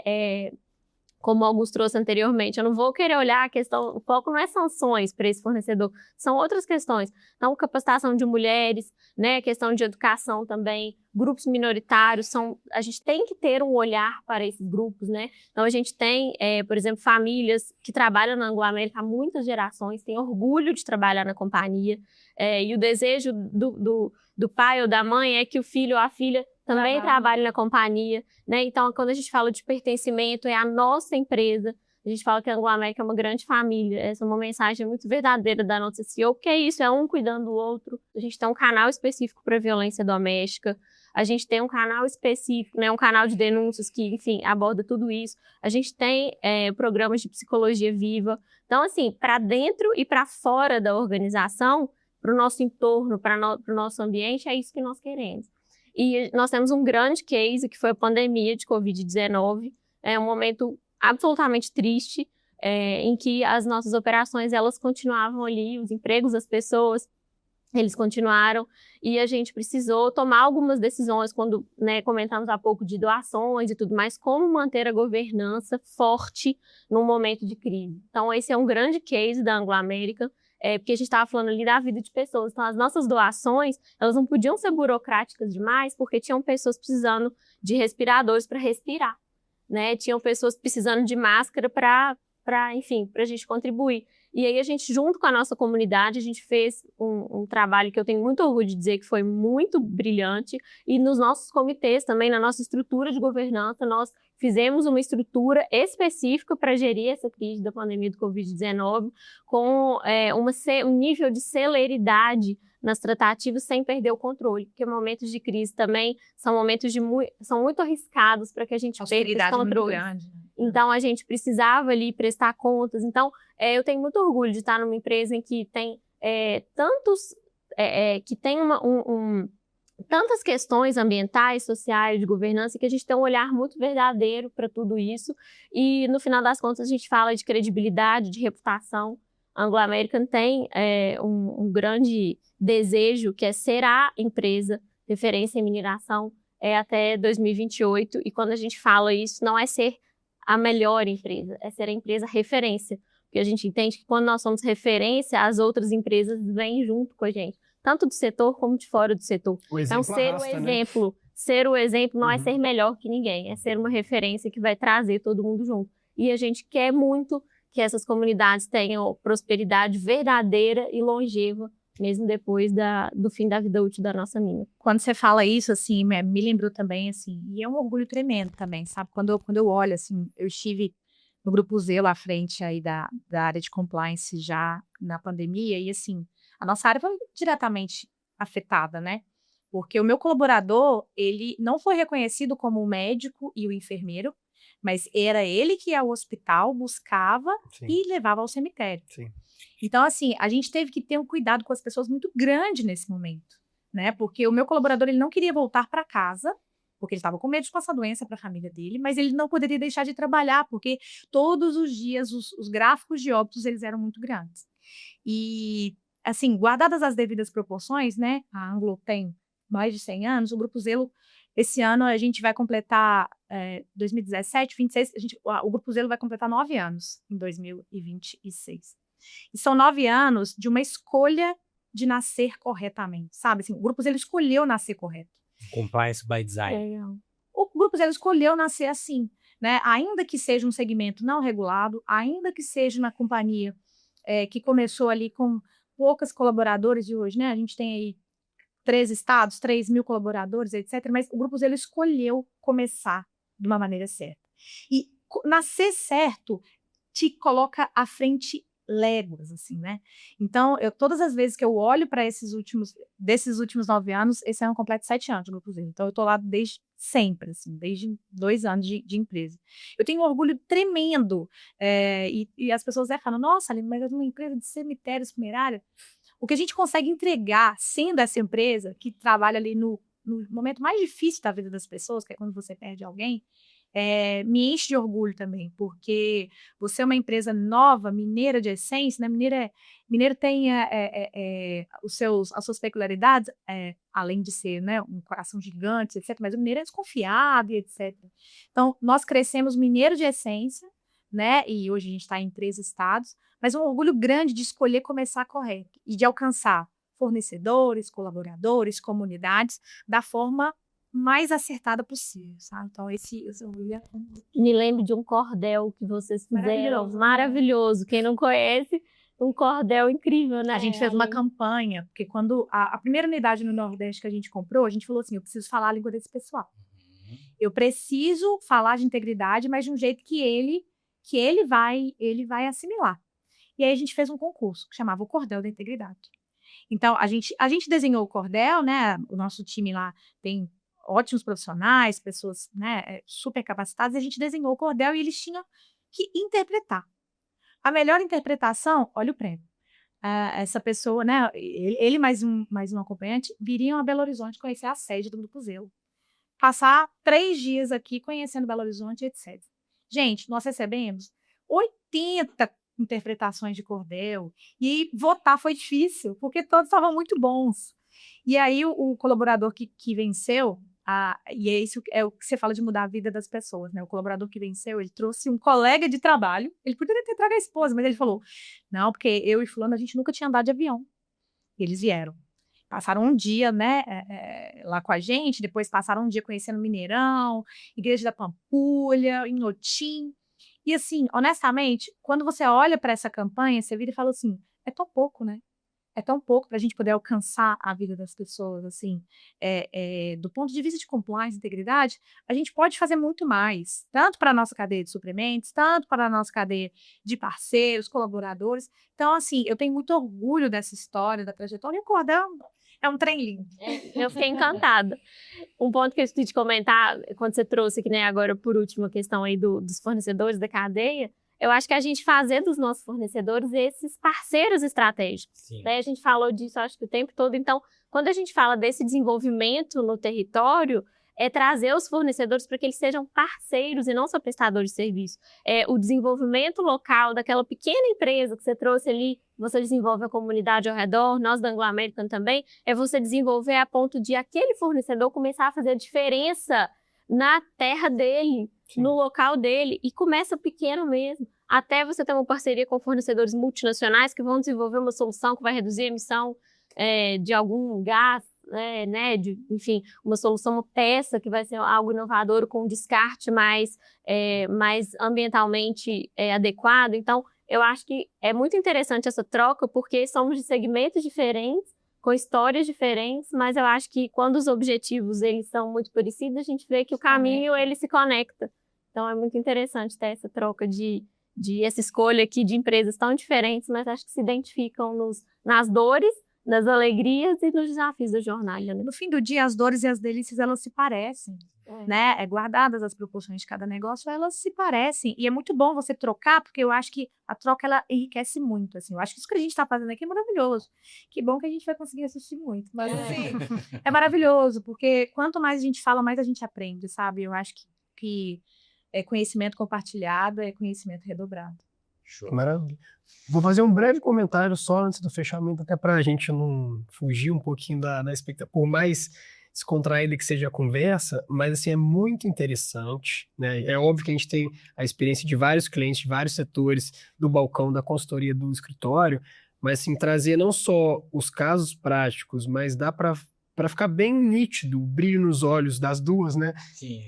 Como o Augusto trouxe anteriormente, eu não vou querer olhar a questão, o foco não é sanções para esse fornecedor, são outras questões. Então, capacitação de mulheres, né, questão de educação também, grupos minoritários, a gente tem que ter um olhar para esses grupos, né? Então, a gente tem, por exemplo, famílias que trabalham na Anglo American há muitas gerações, têm orgulho de trabalhar na companhia, e o desejo do pai ou da mãe é que o filho ou a filha também trabalhe na companhia, né? Então, quando a gente fala de pertencimento, é a nossa empresa. A gente fala que a Anglo American é uma grande família. Essa é uma mensagem muito verdadeira da nossa CEO, porque é isso, é um cuidando do outro. A gente tem um canal específico para violência doméstica. A gente tem um canal específico, né? Um canal de denúncias que, enfim, aborda tudo isso. A gente tem programas de psicologia viva. Então, assim, para dentro e para fora da organização, para o nosso entorno, para o nosso ambiente, é isso que nós queremos. E nós temos um grande case, que foi a pandemia de Covid-19. É um momento absolutamente triste, em que as nossas operações, elas continuavam ali, os empregos das pessoas, eles continuaram, e a gente precisou tomar algumas decisões, quando, né, comentamos há pouco de doações e tudo mais, como manter a governança forte num momento de crise. Então, esse é um grande case da Anglo American, porque a gente estava falando ali da vida de pessoas. Então, as nossas doações, elas não podiam ser burocráticas demais, porque tinham pessoas precisando de respiradores para respirar, né? Tinham pessoas precisando de máscara para enfim, para a gente contribuir. E aí a gente, junto com a nossa comunidade, a gente fez um trabalho que eu tenho muito orgulho de dizer que foi muito brilhante, e nos nossos comitês também, na nossa estrutura de governança, nós fizemos uma estrutura específica para gerir essa crise da pandemia do Covid-19, com um nível de celeridade nas tratativas sem perder o controle, porque momentos de crise também são momentos são muito arriscados para que a gente perca esse controle. Então, a gente precisava ali prestar contas. Então, eu tenho muito orgulho de estar numa empresa em que tem tantas questões ambientais, sociais, de governança, que a gente tem um olhar muito verdadeiro para tudo isso. E, no final das contas, a gente fala de credibilidade, de reputação. A Anglo American tem um grande desejo, que é ser a empresa referência em mineração até 2028. E quando a gente fala isso, não é ser a melhor empresa, é ser a empresa referência. Porque a gente entende que quando nós somos referência, as outras empresas vêm junto com a gente, tanto do setor como de fora do setor. Então, ser o exemplo não é ser melhor que ninguém, é ser uma referência que vai trazer todo mundo junto. E a gente quer muito que essas comunidades tenham prosperidade verdadeira e longeva, mesmo depois do fim da vida útil da nossa mina. Quando você fala isso, assim, me lembrou também, assim, e é um orgulho tremendo também, sabe? Quando eu olho, assim, eu estive no Grupo Zelo à frente aí da área de compliance já na pandemia, e assim, a nossa área foi diretamente afetada, né? Porque o meu colaborador, ele não foi reconhecido como o médico e o enfermeiro, mas era ele que ia ao hospital, buscava e levava ao cemitério. Sim. Então, assim, a gente teve que ter um cuidado com as pessoas muito grande nesse momento, né? Porque o meu colaborador, ele não queria voltar para casa, porque ele estava com medo de passar doença para a família dele, mas ele não poderia deixar de trabalhar, porque todos os dias os gráficos de óbitos, eles eram muito grandes. E, assim, guardadas as devidas proporções, né? A Anglo tem mais de 100 anos, o Grupo Zelo Esse ano a gente vai completar 2017, 26, o Grupo Zelo vai completar 9 anos em 2026. E são 9 anos de uma escolha de nascer corretamente, sabe? Assim, o Grupo Zelo escolheu nascer correto. Compliance by design. O Grupo Zelo escolheu nascer assim, né? Ainda que seja um segmento não regulado, ainda que seja uma companhia que começou ali com poucos colaboradores de hoje, né? A gente tem aí 3 estados, 3.000 colaboradores, etc. Mas o Grupo Zelo escolheu começar de uma maneira certa. E nascer certo te coloca à frente léguas, assim, né? Então, todas as vezes que eu olho para desses últimos 9 anos, esse ano completo 7 anos de Grupo Zelo. Então, eu estou lá desde sempre, assim, desde 2 anos de empresa. Eu tenho um orgulho tremendo, e as pessoas falam, nossa, Aline, mas é uma empresa de cemitérios funerários. O que a gente consegue entregar, sendo essa empresa que trabalha ali no momento mais difícil da vida das pessoas, que é quando você perde alguém, me enche de orgulho também, porque você é uma empresa nova, mineira de essência, né? Mineiro tem as suas peculiaridades, além de ser, né, um coração gigante, etc., mas o mineiro é desconfiado e etc. Então, nós crescemos mineiro de essência, né? E hoje a gente está em 3 estados, mas um orgulho grande de escolher começar correto e de alcançar fornecedores, colaboradores, comunidades, da forma mais acertada possível, sabe? Então, esse orgulho Me lembro de um cordel que vocês fizeram, maravilhoso. Quem não conhece, um cordel incrível, né? A gente fez uma campanha, porque quando a primeira unidade no Nordeste que a gente comprou, a gente falou assim, eu preciso falar a língua desse pessoal. Eu preciso falar de integridade, mas de um jeito que ele vai assimilar. E aí a gente fez um concurso que chamava o Cordel da Integridade. Então, a gente desenhou o cordel, né? O nosso time lá tem ótimos profissionais, pessoas, né, super capacitadas, e a gente desenhou o cordel e eles tinham que interpretar. A melhor interpretação, olha o prêmio. Essa pessoa, né, ele mais um acompanhante, viriam a Belo Horizonte conhecer a sede do Grupo Zelo. Passar 3 dias aqui conhecendo Belo Horizonte, etc. Gente, nós recebemos 80 interpretações de cordel e votar foi difícil, porque todos estavam muito bons. E aí o colaborador que venceu, e é isso é o que você fala de mudar a vida das pessoas, né? O colaborador que venceu, ele trouxe um colega de trabalho, ele poderia ter trago a esposa, mas ele falou, não, porque eu e fulano, a gente nunca tinha andado de avião. E eles vieram. Passaram um dia, né, lá com a gente, depois passaram um dia conhecendo Mineirão, Igreja da Pampulha, Inhotim. E assim, honestamente, quando você olha para essa campanha, você vira e fala assim, é tão pouco, né? É tão pouco para a gente poder alcançar a vida das pessoas, assim, do ponto de vista de compliance, integridade, a gente pode fazer muito mais, tanto para a nossa cadeia de suprimentos, tanto para a nossa cadeia de parceiros, colaboradores. Então, assim, eu tenho muito orgulho dessa história, da trajetória, e o cordel é um trem lindo. Eu fiquei encantada. Um ponto que eu esqueci de comentar, quando você trouxe aqui, né, agora por último, a questão aí dos fornecedores da cadeia, eu acho que a gente fazer dos nossos fornecedores esses parceiros estratégicos. Né? A gente falou disso, acho que o tempo todo. Então, quando a gente fala desse desenvolvimento no território, é trazer os fornecedores para que eles sejam parceiros e não só prestadores de serviço. O desenvolvimento local daquela pequena empresa que você trouxe ali, você desenvolve a comunidade ao redor, nós da Anglo American também, é você desenvolver a ponto de aquele fornecedor começar a fazer a diferença na terra dele, sim, no local dele, e começa pequeno mesmo, até você ter uma parceria com fornecedores multinacionais que vão desenvolver uma solução que vai reduzir a emissão de algum gás, né, enfim, uma solução, uma peça que vai ser algo inovador com um descarte mais ambientalmente adequado. Então, eu acho que é muito interessante essa troca, porque somos de segmentos diferentes, com histórias diferentes, mas eu acho que quando os objetivos eles são muito parecidos, a gente vê que o caminho ele se conecta. Então é muito interessante ter essa troca de essa escolha aqui de empresas tão diferentes, mas acho que se identificam nas dores, nas alegrias e nos desafios da jornada. Né? No fim do dia, as dores e as delícias, elas se parecem. Né? Guardadas as proporções de cada negócio, elas se parecem. E é muito bom você trocar, porque eu acho que a troca, ela enriquece muito. Assim. Eu acho que isso que a gente está fazendo aqui é maravilhoso. Que bom que a gente vai conseguir assistir muito. Mas, assim, é maravilhoso, porque quanto mais a gente fala, mais a gente aprende, sabe? Eu acho que conhecimento compartilhado é conhecimento redobrado. Show. Maravilha. Vou fazer um breve comentário só antes do fechamento, até para a gente não fugir um pouquinho da expectativa. Por mais descontraída que seja a conversa, mas assim, é muito interessante, né? É óbvio que a gente tem a experiência de vários clientes, de vários setores, do balcão, da consultoria, do escritório, mas assim, trazer não só os casos práticos, mas dá para ficar bem nítido o brilho nos olhos das duas, né? Sim,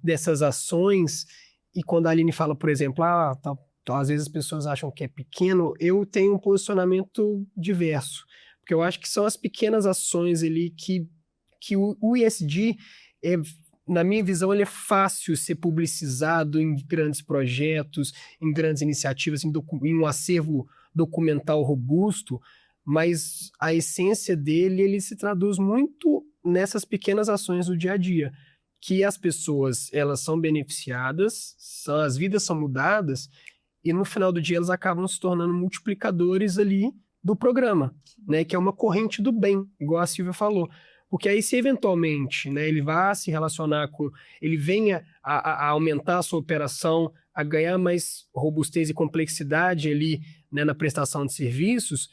Dessas ações. E quando a Aline fala, por exemplo, então, às vezes as pessoas acham que é pequeno, eu tenho um posicionamento diverso, porque eu acho que são as pequenas ações ali que o ESG, na minha visão, ele é fácil ser publicizado em grandes projetos, em grandes iniciativas, em um acervo documental robusto, mas a essência dele, ele se traduz muito nessas pequenas ações do dia a dia, que as pessoas, elas são beneficiadas, as vidas são mudadas, e no final do dia elas acabam se tornando multiplicadores ali do programa, né, que é uma corrente do bem, igual a Silvia falou. Porque aí se eventualmente, né, ele vá se relacionar com, ele venha a aumentar a sua operação, a ganhar mais robustez e complexidade ali, né, na prestação de serviços,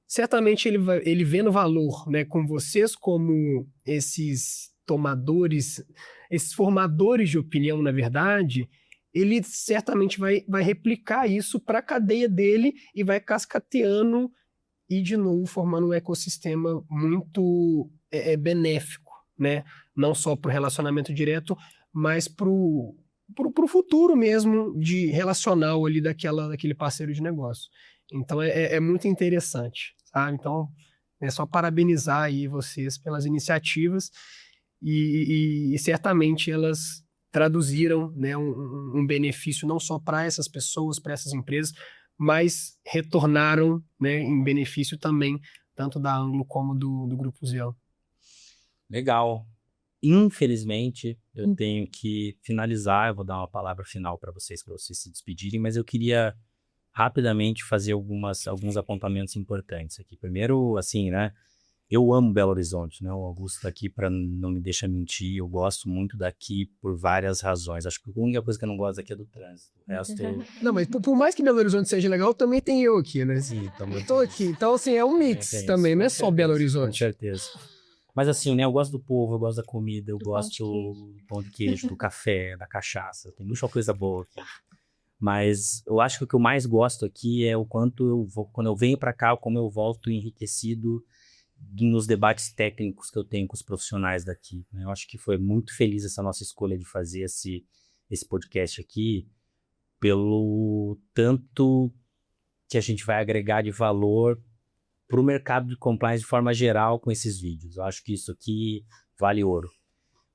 certamente ele vendo valor, né, com vocês como esses tomadores, esses formadores de opinião, na verdade, ele certamente vai replicar isso para a cadeia dele e vai cascateando e, de novo, formando um ecossistema muito benéfico, né? Não só para o relacionamento direto, mas para o futuro mesmo de relacional ali daquele parceiro de negócio. Então, é muito interessante, sabe? Então, é só parabenizar aí vocês pelas iniciativas e certamente elas traduziram, né, um benefício não só para essas pessoas, para essas empresas, mas retornaram, né, em benefício também, tanto da Anglo como do Grupo Zelo. Legal. Infelizmente, eu tenho que finalizar, eu vou dar uma palavra final para vocês se despedirem, mas eu queria rapidamente fazer alguns apontamentos importantes aqui. Primeiro, assim, né, eu amo Belo Horizonte, né, o Augusto tá aqui para não me deixar mentir, eu gosto muito daqui por várias razões. Acho que a única coisa que eu não gosto daqui é do trânsito, o resto... Não, mas por mais que Belo Horizonte seja legal, também tem eu aqui, né? Sim, eu tô aqui, então assim, é um mix também, não é só Belo Horizonte. Com certeza. Mas assim, né, eu gosto do povo, eu gosto da comida, eu gosto do pão de queijo, do café, da cachaça, tem muita coisa boa aqui. Mas eu acho que o que eu mais gosto aqui é o quanto quando eu venho para cá, como eu volto enriquecido nos debates técnicos que eu tenho com os profissionais daqui, né? Eu acho que foi muito feliz essa nossa escolha de fazer esse podcast aqui, pelo tanto que a gente vai agregar de valor para o mercado de compliance de forma geral com esses vídeos. Eu acho que isso aqui vale ouro.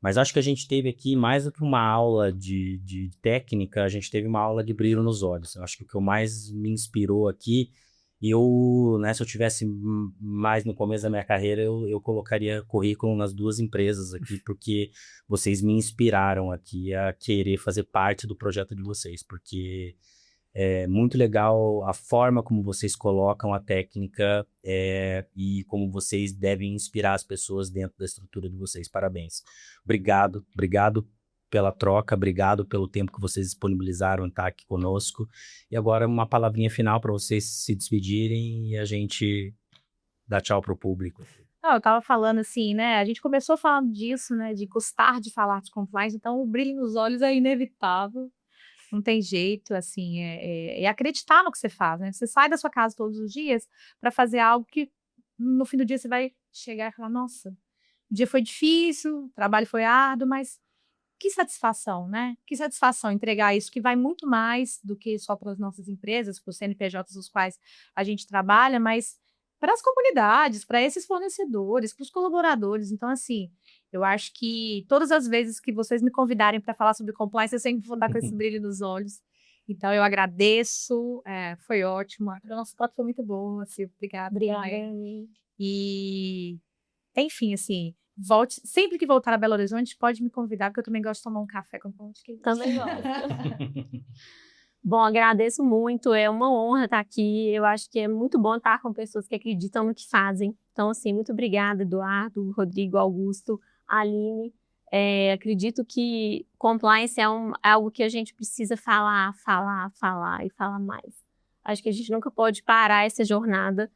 Mas acho que a gente teve aqui, mais do que uma aula de técnica, a gente teve uma aula de brilho nos olhos. Eu acho que o que mais me inspirou aqui, né, se eu tivesse mais no começo da minha carreira, eu colocaria currículo nas duas empresas aqui, porque vocês me inspiraram aqui a querer fazer parte do projeto de vocês, porque é muito legal a forma como vocês colocam a técnica e como vocês devem inspirar as pessoas dentro da estrutura de vocês. Parabéns. Obrigado pela troca, obrigado pelo tempo que vocês disponibilizaram em estar aqui conosco. E agora uma palavrinha final para vocês se despedirem e a gente dar tchau para o público. Não, eu estava falando assim, né? A gente começou falando disso, né? De gostar de falar de compliance, então o brilho nos olhos é inevitável. Não tem jeito, assim, é acreditar no que você faz, né? Você sai da sua casa todos os dias para fazer algo que no fim do dia você vai chegar e falar, nossa, o dia foi difícil, o trabalho foi árduo, mas que satisfação, né? Que satisfação entregar isso, que vai muito mais do que só para as nossas empresas, para os CNPJs dos quais a gente trabalha, mas para as comunidades, para esses fornecedores, para os colaboradores. Então, assim, eu acho que todas as vezes que vocês me convidarem para falar sobre compliance, eu sempre vou dar com esse brilho nos olhos. Então, eu agradeço, foi ótimo. A nossa foto foi muito boa, assim, obrigada. E, enfim, assim, sempre que voltar a Belo Horizonte, pode me convidar, porque eu também gosto de tomar um café com pão de queijo. Também gosto. Bom, agradeço muito, é uma honra estar aqui, eu acho que é muito bom estar com pessoas que acreditam no que fazem. Então, assim, muito obrigada, Eduardo, Rodrigo, Augusto, Aline. Acredito que compliance é algo que a gente precisa falar e falar mais. Acho que a gente nunca pode parar essa jornada.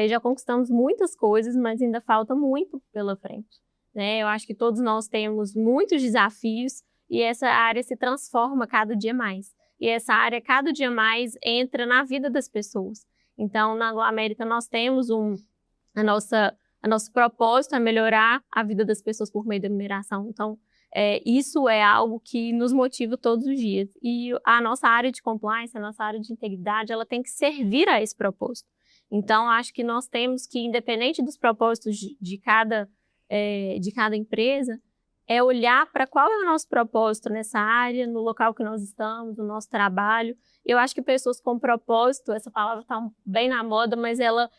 Já conquistamos muitas coisas, mas ainda falta muito pela frente. né? Eu acho que todos nós temos muitos desafios e essa área se transforma cada dia mais. E essa área, cada dia mais, entra na vida das pessoas. Então, na Anglo-América, nós temos nosso propósito é melhorar a vida das pessoas por meio da mineração. Então, isso é algo que nos motiva todos os dias. E a nossa área de compliance, a nossa área de integridade, ela tem que servir a esse propósito. Então, acho que nós temos que, independente dos propósitos de cada empresa, olhar para qual é o nosso propósito nessa área, no local que nós estamos, no nosso trabalho. Eu acho que pessoas com propósito, essa palavra está bem na moda, mas ela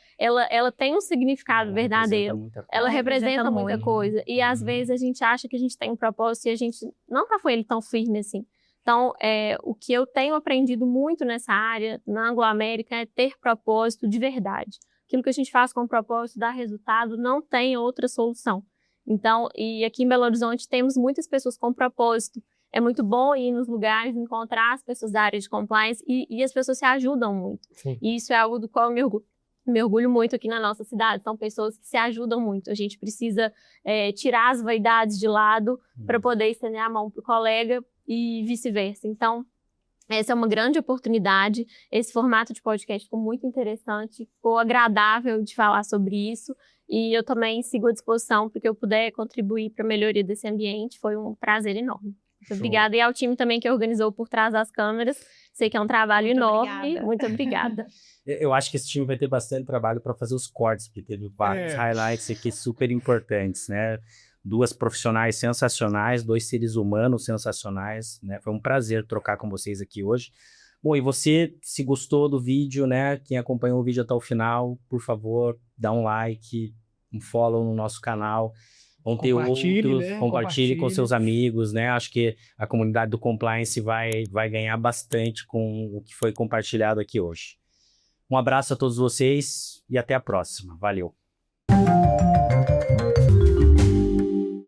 tem um significado verdadeiro. Ela representa muita coisa. E às vezes a gente acha que a gente tem um propósito e a gente não está com ele tão firme assim. Então, o que eu tenho aprendido muito nessa área, na Anglo-América, é ter propósito de verdade. Aquilo que a gente faz com propósito dá resultado, não tem outra solução. Então, e aqui em Belo Horizonte temos muitas pessoas com propósito. É muito bom ir nos lugares, encontrar as pessoas da área de compliance e as pessoas se ajudam muito. Sim. E isso é algo do qual eu me orgulho muito aqui na nossa cidade. São pessoas que se ajudam muito. A gente precisa tirar as vaidades de lado para poder estender a mão para o colega e vice-versa. Então, essa é uma grande oportunidade. Esse formato de podcast ficou muito interessante, ficou agradável de falar sobre isso. E eu também sigo à disposição porque eu puder contribuir para a melhoria desse ambiente. Foi um prazer enorme. Muito obrigada. E ao time também que organizou por trás das câmeras. Sei que é um trabalho enorme. Obrigada. Muito obrigada. Eu acho que esse time vai ter bastante trabalho para fazer os cortes, porque teve vários highlights aqui super importantes, né? 2 profissionais sensacionais, 2 seres humanos sensacionais, né? Foi um prazer trocar com vocês aqui hoje. Bom, e você, se gostou do vídeo, né? Quem acompanhou o vídeo até o final, por favor, dá um like, um follow no nosso canal. Vão ter outros, né? compartilhe com seus amigos, né? Acho que a comunidade do Compliance vai ganhar bastante com o que foi compartilhado aqui hoje. Um abraço a todos vocês e até a próxima. Valeu!